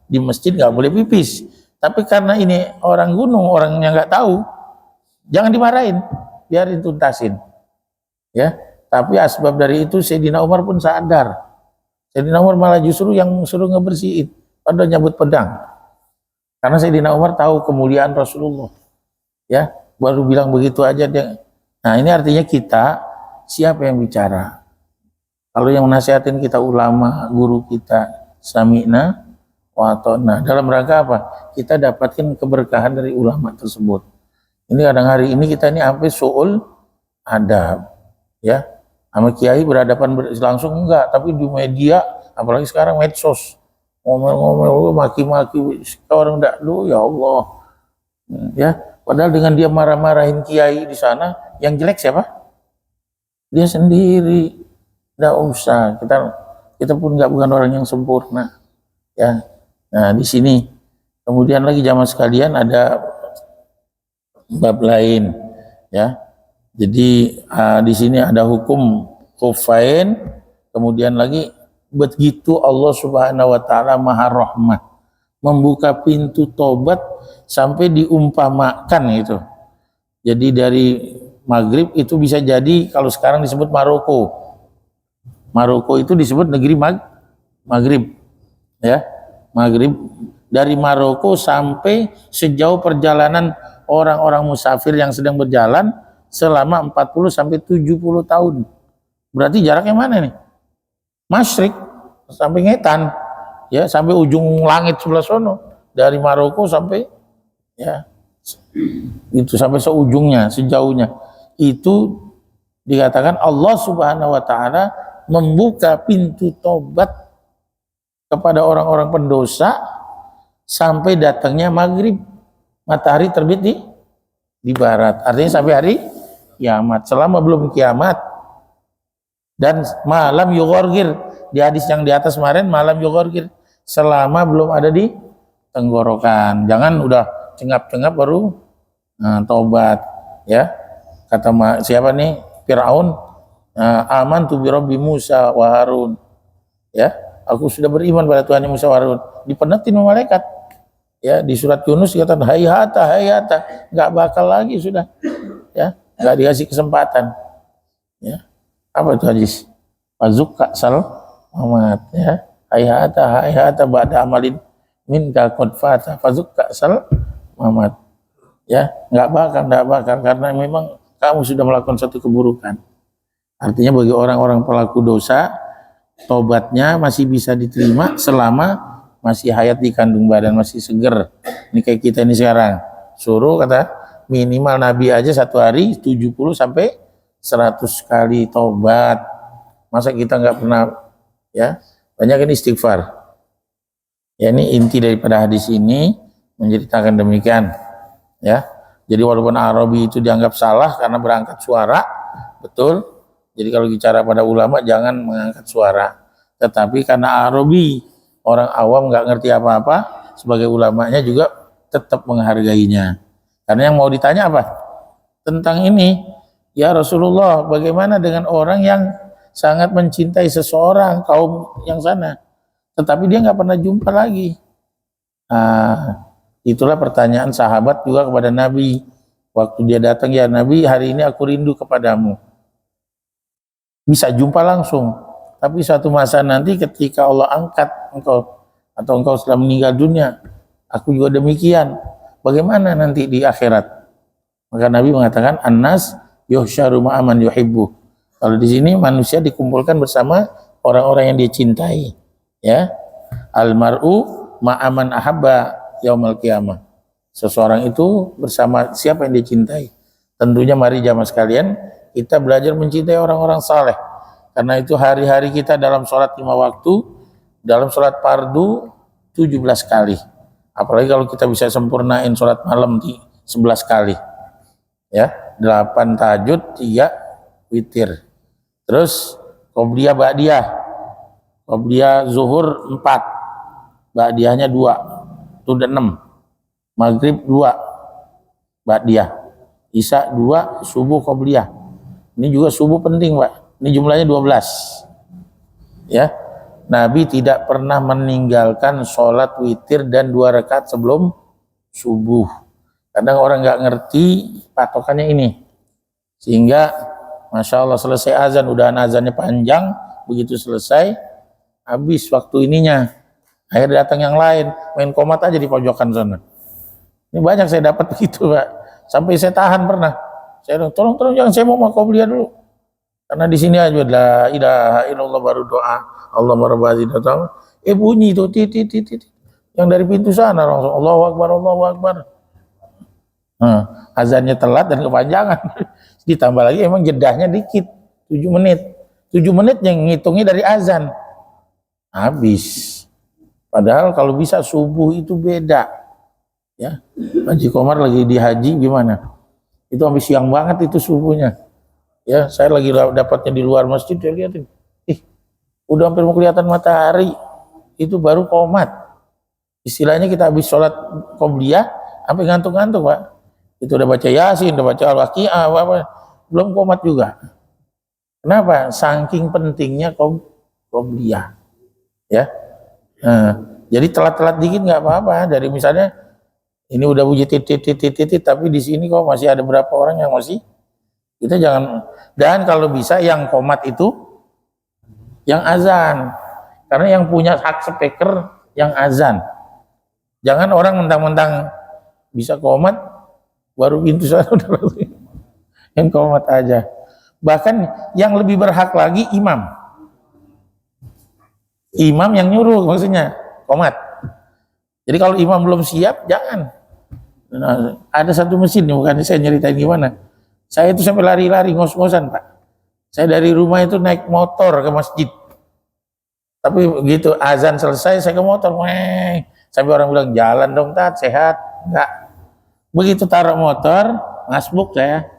di masjid nggak boleh pipis, tapi karena ini orang gunung, orang yang nggak tahu, jangan dimarahin, biarin tuntasin, ya. Tapi asbab dari itu Sayyidina Umar pun sadar. Sayyidina Umar malah justru yang suruh ngebersihin, padahal nyabut pedang, karena Sayyidina Umar tahu kemuliaan Rasulullah, ya. Baru bilang begitu aja dia. Nah, ini artinya kita siapa yang bicara? Kalau yang menasihatin kita ulama, guru kita, sami'na wa ata'na. Dalam rangka apa? Kita dapatkan keberkahan dari ulama tersebut. Ini kadang hari ini kita ini sampai su'ul adab, ya. Sama kiai berhadapan langsung enggak, tapi di media, apalagi sekarang medsos, ngomel-ngomel, maki-maki orang enggak, lu ya Allah. Ya, padahal dengan dia marah-marahin kiai di sana, yang jelek siapa? Dia sendiri. Enggak usah, kita pun bukan orang yang sempurna, ya. Nah, di sini kemudian lagi jamaah sekalian ada bab lain, ya. Jadi di sini ada hukum khufain, kemudian lagi begitu Allah Subhanahu wa taala Maha Rahmah membuka pintu tobat sampai diumpamakan itu. Jadi dari maghrib itu bisa jadi kalau sekarang disebut Maroko. Maroko itu disebut negeri maghrib, ya. Maghrib dari Maroko sampai sejauh perjalanan orang-orang musafir yang sedang berjalan selama 40 sampai 70 tahun. Berarti jaraknya mana nih? Masyrik sampai Ngetan, ya, sampai ujung langit sebelah sono. Dari Maroko sampai, ya, itu sampai seujungnya, sejauhnya. Itu dikatakan Allah Subhanahu wa taala membuka pintu tobat kepada orang-orang pendosa sampai datangnya maghrib, matahari terbit di barat. Artinya sampai hari kiamat. Selama belum kiamat dan malam yughorgir, di hadis yang di atas kemarin, malam yughorgir, selama belum ada di tenggorokan. Jangan udah cengap-cengap baru tobat, ya. Kata siapa nih? Firaun, amantu bi Rabbi Musa wa Harun, ya, aku sudah beriman pada Tuhan Musa wa Harun. Dipenetin sama malaikat, ya. Di surat Yunus dikatakan hayata, nggak bakal lagi sudah, ya, nggak dikasih kesempatan, ya. Apa itu hadis? Fazukka sal mamat, ya, hayata ba'da amalin min qad fata fazukka sal mamat, ya, nggak bakal karena memang kamu sudah melakukan satu keburukan. Artinya bagi orang-orang pelaku dosa, tobatnya masih bisa diterima selama masih hayat di kandung badan, masih seger. Ini kayak kita ini sekarang, suruh kata minimal Nabi aja satu hari 70 sampai 100 kali tobat. Masa kita nggak pernah, ya, banyak ini istighfar. Ya, ini inti daripada hadis ini menceritakan demikian. Ya, jadi walaupun Arabi itu dianggap salah karena berangkat suara, betul. Jadi kalau bicara pada ulama jangan mengangkat suara. Tetapi karena Arabi orang awam nggak ngerti apa-apa, sebagai ulamanya juga tetap menghargainya. Karena yang mau ditanya apa? Tentang ini, ya Rasulullah, bagaimana dengan orang yang sangat mencintai seseorang kaum yang sana, tetapi dia nggak pernah jumpa lagi. Nah, itulah pertanyaan sahabat juga kepada Nabi. Waktu dia datang, ya Nabi, hari ini aku rindu kepadamu. Bisa jumpa langsung, tapi suatu masa nanti ketika Allah angkat engkau atau engkau sudah meninggal dunia, aku juga demikian. Bagaimana nanti di akhirat? Maka Nabi mengatakan, An-nas yuhsyaru ma'aman yuhibbu. Kalau di sini manusia dikumpulkan bersama orang-orang yang dia cintai. Ya, almar'u ma'aman ahabba yaumal qiyamah. Seseorang itu bersama siapa yang dia cintai. Tentunya mari jamaah sekalian, kita belajar mencintai orang-orang saleh. Karena itu hari-hari kita dalam sholat 5 waktu, dalam sholat fardu 17 kali. Apalagi kalau kita bisa sempurnain sholat malam di 11 kali. Ya, 8 tahajud, 3 witir. Terus qobliyah ba'diyah. Qobliyah zuhur 4. Ba'diyahnya 2. Itu udah 6. Maghrib 2. Ba'diyah. Isya 2, subuh qobliyah. Ini juga subuh penting, Pak. Ini jumlahnya 12. Ya. Nabi tidak pernah meninggalkan sholat witir dan 2 rakaat sebelum subuh. Kadang orang nggak ngerti patokannya ini. Sehingga Masya Allah selesai azan, udahan azannya panjang, begitu selesai, habis waktu ininya. Akhirnya datang yang lain, main komat aja di pojokan sana. Ini banyak saya dapat begitu, Pak. Sampai saya tahan pernah. Saya bilang, tolong jangan, saya mau qobliyah dulu. Karena di sini aja la ilaha illallah baru doa. Allah marabbazid datang. Bunyi itu titit. Yang dari pintu sana langsung Allahu Akbar, Allahu Akbar. Azannya telat dan kepanjangan. Ditambah lagi emang jedahnya dikit, 7 menit. 7 menit yang ngitungnya dari azan. Habis. Padahal kalau bisa subuh itu beda. Ya. Haji Komar lagi di haji gimana? Itu habis siang banget itu subuhnya. Ya, saya lagi dapatnya di luar masjid, saya lihatin. Udah hampir mau kelihatan matahari. Itu baru qomat. Istilahnya kita habis sholat qobliyah sampai ngantuk-ngantuk, Pak. Itu udah baca Yasin, udah baca Al-Waqi'ah, apa, belum qomat juga. Kenapa? Saking pentingnya qobliyah. Ya. Jadi telat-telat dikit nggak apa-apa. Dari misalnya ini udah bunyi titit, tapi di sini kok masih ada berapa orang yang masih, kita jangan. Dan kalau bisa yang qomat itu yang azan, karena yang punya hak speaker yang azan. Jangan orang mentang-mentang bisa qomat baru pintu sana udah yang qomat aja. Bahkan yang lebih berhak lagi imam yang nyuruh, maksudnya qomat. Jadi kalau imam belum siap jangan. Nah, ada satu mesin, bukan saya nyeritain gimana. Saya itu sampai lari-lari ngos-ngosan, Pak. Saya dari rumah itu naik motor ke masjid. Tapi begitu azan selesai saya ke motor, sampai orang bilang jalan dong Tat, sehat. Enggak. Begitu taruh motor, masbuk saya.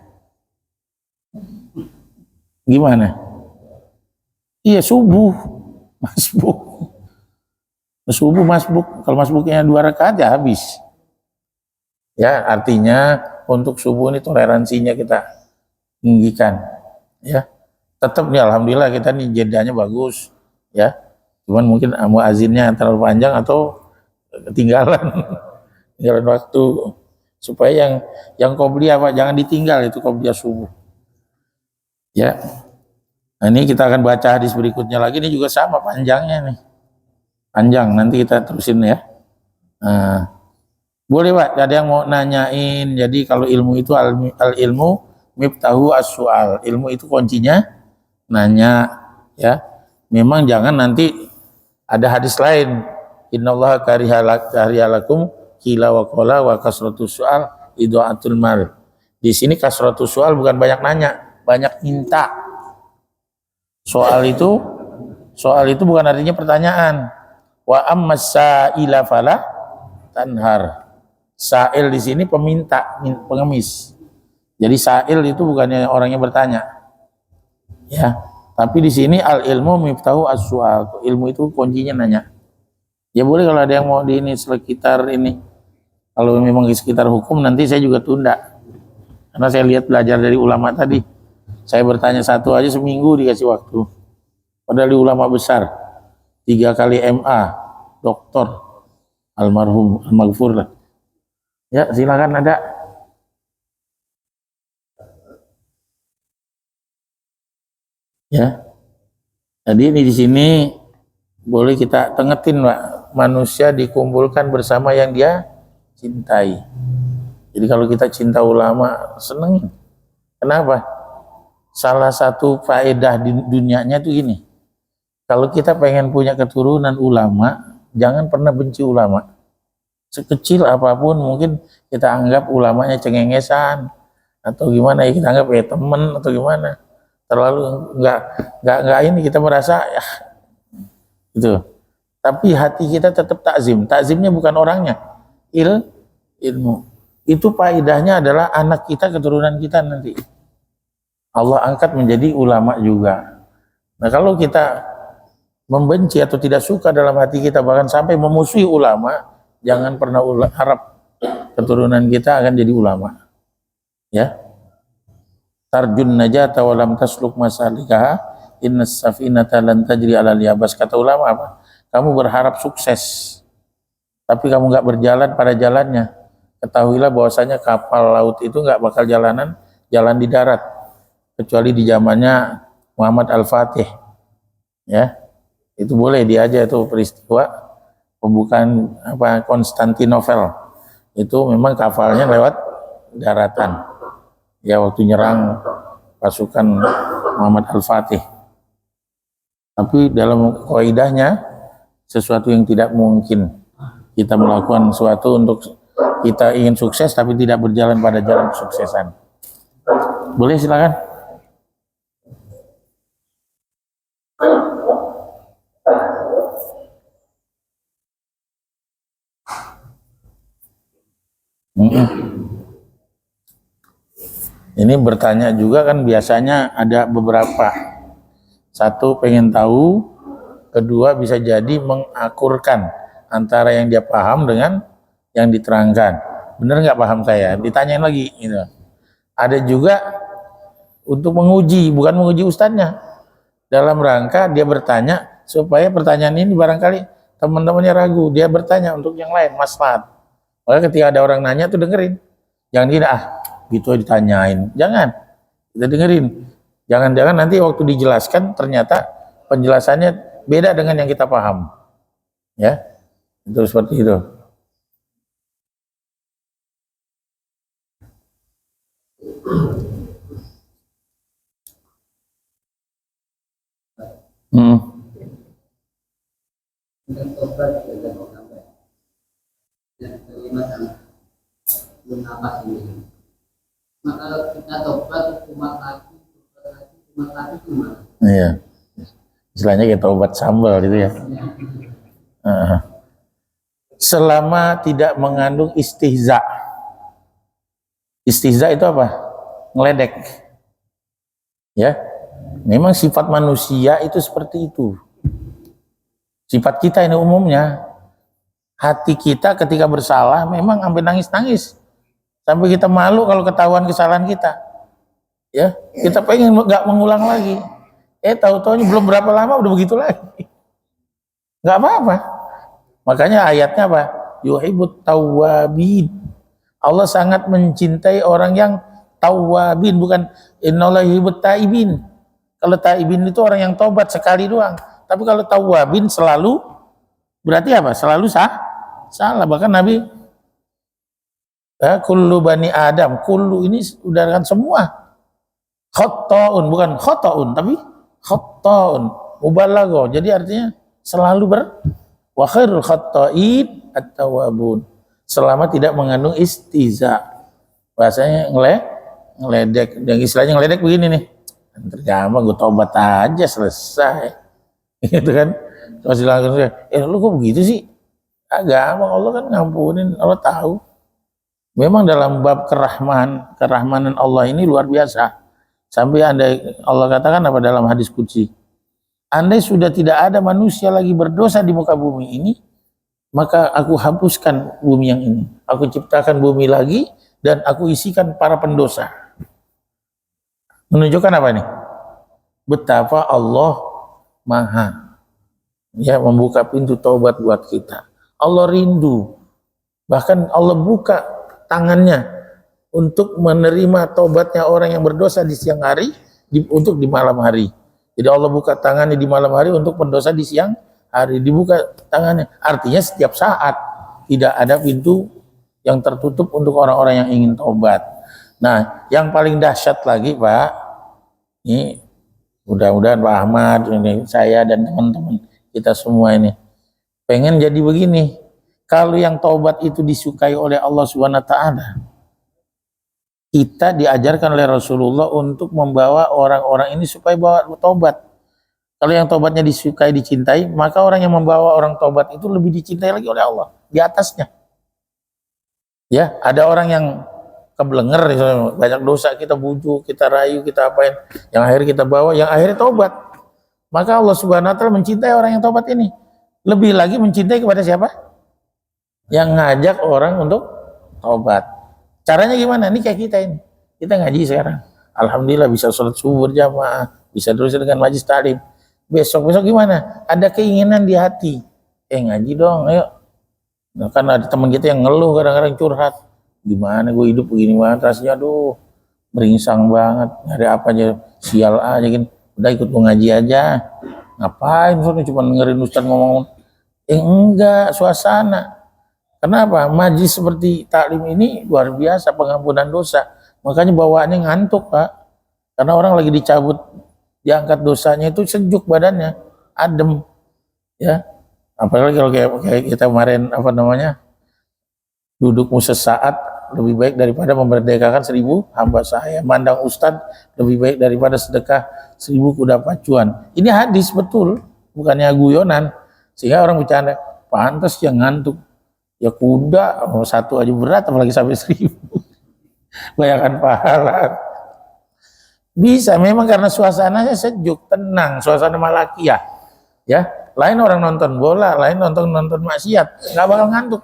Gimana? Iya subuh, masbuk. Subuh masbuk. Kalau masbuknya 2 rakaat ya habis. Ya, artinya untuk subuh ini toleransinya kita tinggikan. Ya. Tetap nih alhamdulillah kita nih jedanya bagus, ya. Cuman mungkin muazinnya terlalu panjang atau ketinggalan waktu, supaya yang qobliyah Pak jangan ditinggal, itu qobliyah subuh. Ya. Nah, ini kita akan baca hadis berikutnya lagi, ini juga sama panjangnya nih. Panjang, nanti kita terusin ya. Nah, boleh Pak, ada yang mau nanyain. Jadi kalau ilmu itu al-ilmu miftahu as-su'al. Ilmu itu kuncinya nanya, ya. Memang jangan nanti ada hadis lain. Innallaha karihalakum qila wa qala wa kasratus su'al idaatul mal. Di sini kasratus su'al bukan banyak nanya, banyak minta. Soal itu bukan artinya pertanyaan. Wa ammas sa'ila fala tanhar. Sa'il di sini peminta, pengemis. Jadi sa'il itu bukannya orang yang bertanya. Ya, tapi di sini al ilmu miftahu as-su'al. Ilmu itu kuncinya nanya. Ya boleh kalau ada yang mau di ini sekitar ini. Kalau memang di sekitar hukum nanti saya juga tunda. Karena saya lihat belajar dari ulama tadi. Saya bertanya satu aja seminggu dikasih waktu. Padahal di ulama besar. 3 kali MA, doktor, almarhum, al-maghfur lah. Ya silakan ada. Ya. Jadi ini di sini boleh kita tengetin, Pak. Manusia dikumpulkan bersama yang dia cintai. Jadi kalau kita cinta ulama, seneng. Kenapa? Salah satu faedah di dunianya itu gini. Kalau kita pengen punya keturunan ulama, jangan pernah benci ulama. Sekecil apapun mungkin kita anggap ulamanya cengengesan atau gimana ya, kita anggap ya temen atau gimana. Terlalu enggak ini kita merasa ya gitu. Tapi hati kita tetap takzim. Takzimnya bukan orangnya, ilmu. Itu faedahnya adalah anak kita, keturunan kita nanti Allah angkat menjadi ulama juga. Nah kalau kita membenci atau tidak suka dalam hati kita, bahkan sampai memusuhi ulama, jangan pernah harap keturunan kita akan jadi ulama. Ya. Tarjun najata wa lam tasluk masalikaha innas safinata lan tajri 'alal yabas. Kata ulama apa? Kamu berharap sukses, tapi kamu nggak berjalan pada jalannya. Ketahuilah bahwasanya kapal laut itu nggak bakal jalan di darat, kecuali di zamannya Muhammad Al-Fatih. Ya, itu boleh dia aja itu peristiwa pembukaan Konstantinopel. Itu memang kapalnya lewat daratan. Ya waktu nyerang pasukan Muhammad Al-Fatih. Tapi dalam kaidahnya sesuatu yang tidak mungkin kita melakukan sesuatu untuk kita ingin sukses tapi tidak berjalan pada jalan kesuksesan. Boleh silakan. Ini bertanya juga kan biasanya ada beberapa. Satu pengen tahu, kedua bisa jadi mengakurkan antara yang dia paham dengan yang diterangkan. Bener nggak paham saya? Ditanyain lagi. Gitu. Ada juga untuk menguji, bukan menguji ustadznya. Dalam rangka dia bertanya supaya pertanyaan ini barangkali teman-temannya ragu. Dia bertanya untuk yang lain, maslahat. Maka ketika ada orang nanya tuh dengerin. Jangan gini, gitu ditanyain. Jangan. Kita dengerin. Jangan-jangan nanti waktu dijelaskan ternyata penjelasannya beda dengan yang kita paham. Ya. Itu seperti itu. Maka kita tobat umat lagi gimana? Iya. Istilahnya kita obat sambal gitu ya. Selama tidak mengandung istihza. Istihza itu apa? Ngeledek. Ya. Memang sifat manusia itu seperti itu. Sifat kita ini umumnya. Hati kita ketika bersalah memang sampai nangis-nangis. Sampai kita malu kalau ketahuan kesalahan kita. Ya, kita pengen nggak mengulang lagi. Tahu-tahunya belum berapa lama udah begitu lagi. Nggak apa-apa. Makanya ayatnya apa? Yuhibbut tawwabin. Allah sangat mencintai orang yang tawwabin, bukan innallaha yuhibbut taibin. Kalau taibin itu orang yang tobat sekali doang. Tapi kalau tawwabin selalu, berarti apa? Selalu salah. Bahkan Nabi kullu bani Adam, kullu ini udah kan semua. Khotta'un, bukan khotta'un, tapi khotta'un. Mubalagho. Jadi artinya selalu wa khairul khotta'in at-tawwabun. Selama tidak mengandung istiza. Bahasanya ngeledek. Yang istilahnya ngeledek begini nih. Tergampang, gue tobat aja selesai. Gitu kan. Masih langsung lu kok begitu sih? Agak Allah kan ngampunin, Allah tahu. Memang dalam bab kerahmanan Allah ini luar biasa. Sampai Allah katakan apa dalam hadis qudsi? Andai sudah tidak ada manusia lagi berdosa di muka bumi ini, maka aku hapuskan bumi yang ini. Aku ciptakan bumi lagi dan aku isikan para pendosa. Menunjukkan apa ini? Betapa Allah Maha ya membuka pintu taubat buat kita. Allah rindu. Bahkan Allah buka tangannya untuk menerima taubatnya orang yang berdosa di siang hari untuk di malam hari. Jadi Allah buka tangannya di malam hari untuk pendosa di siang hari, dibuka tangannya. Artinya setiap saat tidak ada pintu yang tertutup untuk orang-orang yang ingin taubat. Nah, yang paling dahsyat lagi Pak, ini mudah-mudahan Pak Ahmad, ini saya dan teman-teman kita semua ini pengen jadi begini. Kalau yang taubat itu disukai oleh Allah Subhanahu wa taala, kita diajarkan oleh Rasulullah untuk membawa orang-orang ini supaya bawa taubat. Kalau yang taubatnya disukai, dicintai, maka orang yang membawa orang taubat itu lebih dicintai lagi oleh Allah di atasnya. Ya, ada orang yang kebelenger, banyak dosa, kita bujuk, kita rayu, kita apain, yang akhirnya kita bawa, yang akhirnya taubat. Maka Allah Subhanahu wa taala mencintai orang yang taubat ini. Lebih lagi mencintai kepada siapa? Yang ngajak orang untuk taubat. Caranya gimana? Ini kayak kita ini. Kita ngaji sekarang. Alhamdulillah bisa sholat subuh berjamaah, bisa terus dengan majlis taklim. Besok gimana? Ada keinginan di hati. Ngaji dong, ayo. Nah, kan ada teman kita yang ngeluh kadang-kadang curhat. Gimana gue hidup begini banget rasanya, aduh, meringsang banget. Nyari apa aja, sial aja kan. Udah ikut ngaji aja. Ngapain? Cuma dengerin ustaz ngomong. Enggak, suasana. Kenapa? Majlis seperti taklim ini luar biasa pengampunan dosa. Makanya bawaannya ngantuk Pak. Karena orang lagi dicabut, diangkat dosanya itu sejuk badannya, adem. Ya, apalagi kalau kayak kita kemarin duduk sesaat lebih baik daripada memerdekakan 1000 hamba saya. Mandang ustadz lebih baik daripada sedekah 1000 kuda pacuan. Ini hadis betul, bukannya guyonan. Sehingga orang bercanda, pantas yang ngantuk. Ya kuda satu aja berat, apalagi sampai 1000. Bayangkan pahala. Bisa, memang karena suasananya sejuk, tenang, suasana malakiyah. Ya, lain orang nonton bola, lain nonton maksiat, nggak bakal ngantuk.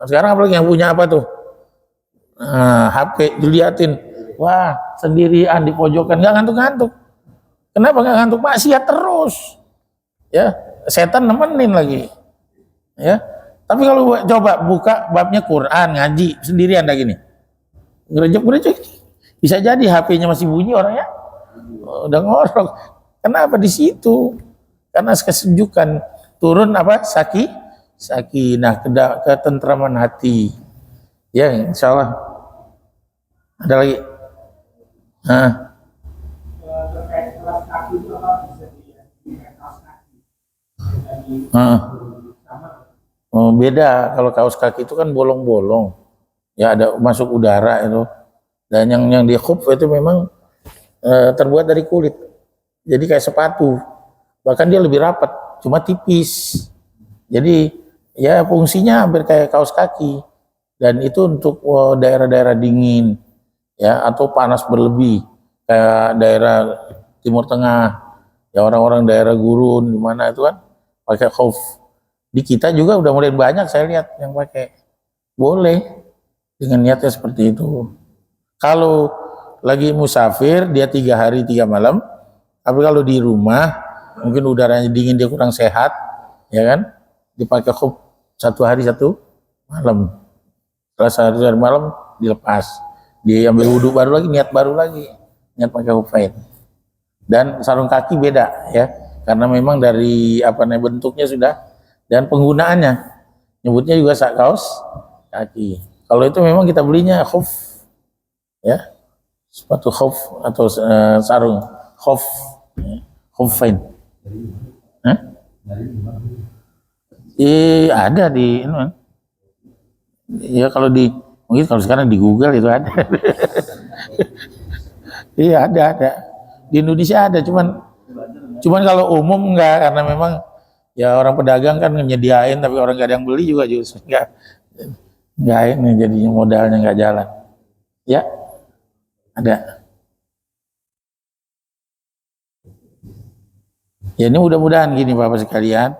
Sekarang apalagi yang punya apa tuh? HP diliatin, wah sendirian di pojokan, nggak ngantuk-ngantuk. Kenapa nggak ngantuk? Maksiat terus. Ya, setan nemenin lagi. Ya. Tapi kalau coba buka babnya Quran, ngaji sendirian lagi nih, ngerejek, bisa jadi HP-nya masih bunyi orangnya udah ngorok. Kenapa di situ? Karena kesejukan turun sakinah, ketentraman hati. Ya, insya Allah. Ada lagi. Oh, beda. Kalau kaos kaki itu kan bolong-bolong, ya ada masuk udara itu. Dan yang di khuf itu memang terbuat dari kulit, jadi kayak sepatu. Bahkan dia lebih rapat, cuma tipis. Jadi ya fungsinya hampir kayak kaos kaki. Dan itu untuk daerah-daerah dingin, ya atau panas berlebih, kayak daerah Timur Tengah, ya orang-orang daerah gurun di mana itu kan pakai khuf. Di kita juga udah mulai banyak saya lihat yang pakai. Boleh dengan niatnya seperti itu. Kalau lagi musafir dia 3 hari 3 malam, tapi kalau di rumah mungkin udaranya dingin, dia kurang sehat, ya kan, dipakai khuf 1 hari 1 malam. Setelah 1 hari malam dilepas, diambil wudhu baru lagi, niat baru lagi, niat pakai khufain. Dan sarung kaki beda ya, karena memang dari bentuknya sudah, dan penggunaannya nyebutnya juga kaos kaki. Kalau itu memang kita belinya khuf, ya, sepatu khuf atau sarung khuf, ya, khufain. Ada di ya, kalau mungkin kalau sekarang di Google itu ada. Iya, ada di Indonesia ada, cuman kalau umum enggak, karena memang Ya orang pedagang kan nyediain tapi orang gak ada yang beli juga justru nggak ini jadinya modalnya nggak jalan. Ya, ada. Ya ini mudah-mudahan gini Bapak sekalian,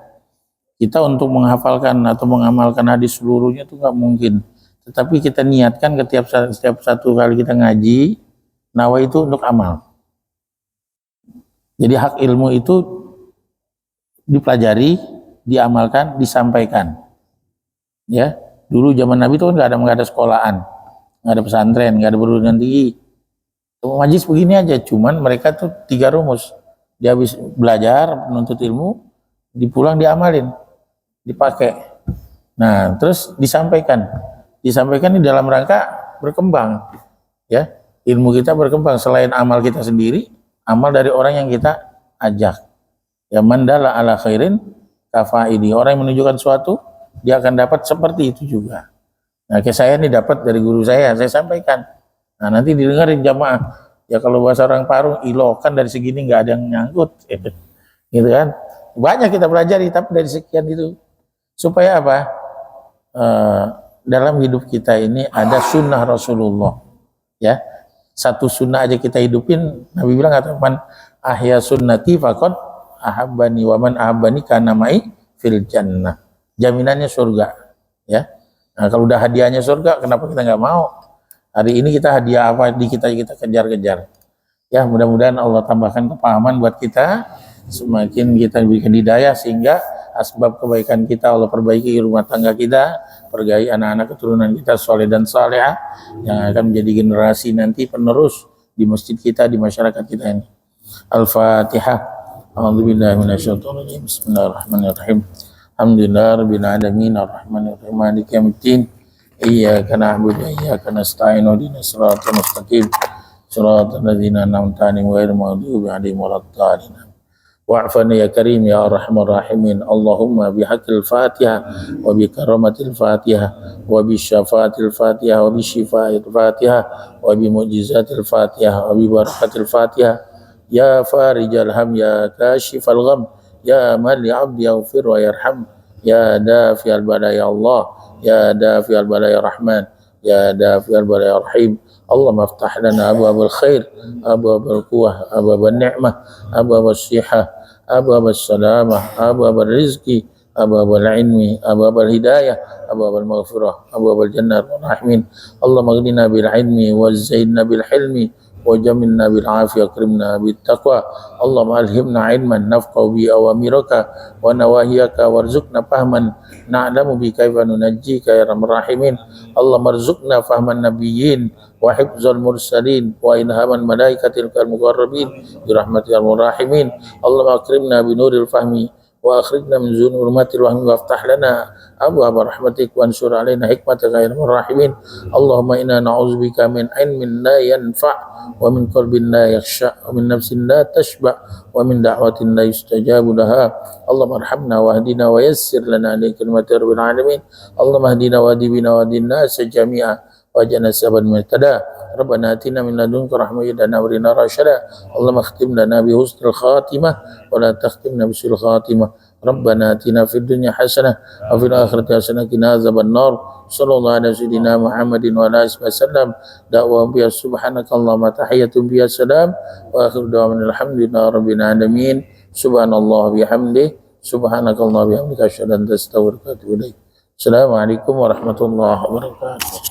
kita untuk menghafalkan atau mengamalkan hadis seluruhnya itu nggak mungkin. Tetapi kita niatkan setiap satu kali kita ngaji, nawa itu untuk amal. Jadi hak ilmu itu dipelajari, diamalkan, disampaikan. Ya, dulu zaman Nabi itu kan nggak ada sekolahan, nggak ada pesantren, nggak ada perguruan tinggi. Majlis begini aja, cuman mereka tuh 3 rumus. Dia habis belajar, menuntut ilmu, dipulang diamalin, dipakai. Nah, terus disampaikan di dalam rangka berkembang. Ya, ilmu kita berkembang selain amal kita sendiri, amal dari orang yang kita ajak. Ya mandala ala khairin kafaidi. Orang yang menunjukkan suatu, dia akan dapat seperti itu juga. Nah, kayak saya ini dapat dari guru saya sampaikan. Nah, nanti didengarin jamaah. Ya kalau bahasa orang Parung, ilokan dari segini nggak ada yang nyangkut, gitu kan? Banyak kita pelajari, tapi dari sekian itu supaya apa? Dalam hidup kita ini ada sunnah Rasulullah, ya. Satu sunnah aja kita hidupin. Nabi bilang kata man ahya sunnati faqad ahabbani wa man ahabbani kana mai fil jannah. Jaminannya surga, ya. Nah, kalau udah hadiahnya surga, kenapa kita nggak mau? Hari ini kita hadiah apa di kita kejar-kejar. Ya mudah-mudahan Allah tambahkan kepahaman buat kita, semakin kita diberikan hidayah sehingga asbab kebaikan kita Allah perbaiki rumah tangga kita, pergai anak-anak keturunan kita soleh dan salehah yang akan menjadi generasi nanti penerus di masjid kita, di masyarakat kita ini. Al-Fatihah. A'udzubillahi minasyaitonir rajim. Bismillahirrahmanirrahim. Alhamdulillahirabbil alamin arrahmanir rahim maliki yaumiddin. Iyyaka na'budu wa iyyaka nasta'in ihdinas siratal mustaqim siratal ladzina an'amta 'alaihim ghairil maghdubi 'alaihim waladdallin. Wa'fana ya karim ya arhamar rahimin. Allahumma bihaqqil Fatihah wa bi karamatil Fatihah wa bi syafaatil Fatihah wa bi shifaa'il Fatihah wa bi mu'jizatil Fatihah wa bi barakatil Fatihah ya farijal ham ya kashifal gham ya man li 'abdi yaghfir wa yarham ya dafi'al balaya Allah ya dafi'al balaya rahman ya dafi'al balaya rahim. Allahumma aftah lana abwabal khair abwabal quwwah abwabal ni'mah abwabal sihah abwabal salamah abwabal rizki abwabal ilmi abwabal hidayah abwabal maghfirah abwabal jannah wa rahmin. Allahumma aghnina bil ilmi wa zaidna bil hilmi wa jamilna bil afiyah akrimna bit taqwa. Allahumma alhimna ilman nafqahu bi awamiraka wa nawahiyaka warzuqna fahman na'lamu bi kaifa nunajjika ya arhamar rahimin. Allahumma arzuqna fahman nabiyyin wa hifzal mursalin wa ilhaman malaikatil muqarrabin bi rahmatil rahimin. Allahumma akrimna bi nuril fahmi wa akhrijna min zulmatil wahmi waftah lana abwaab rahmatik wa ansur alaina hikmataka ya arhamar rahimin. Allahumma inna na'udzubika min ilmin la yanfa' wa min qalbin la yakhsha wa min nafsin la tashba wa min da'watin la yustajabu laha. Allahumma arhamna wa hdina wa yassir lana li kalimati rabbil alamin. Allahumma hdina wa dibina wa dinna jami'a wa jana saban muhtada. Rabbana atina min ladunka rahmatan wa rina rasyada. Allahumma khtim lana bi husnil khatimah wa la takhtimna bi su'il khatimah. Rabbana atina fid dunya hasanah wa fil akhirati hasanah wa qina adzaban nar. Sallallahu ala sayyidina Muhammadin wa ala alihi wasallam. Da'wa bi subhanakallahumma tahiyyatun bi salam wa akhiru da'wana alhamdulillahi rabbil alamin. Subhanallah bihamdihi subhanakallah bihamdika asyhadu an la ilaha illa anta astaghfiruka wa atubu ilaik. Assalamualaikum warahmatullahi wabarakatuh.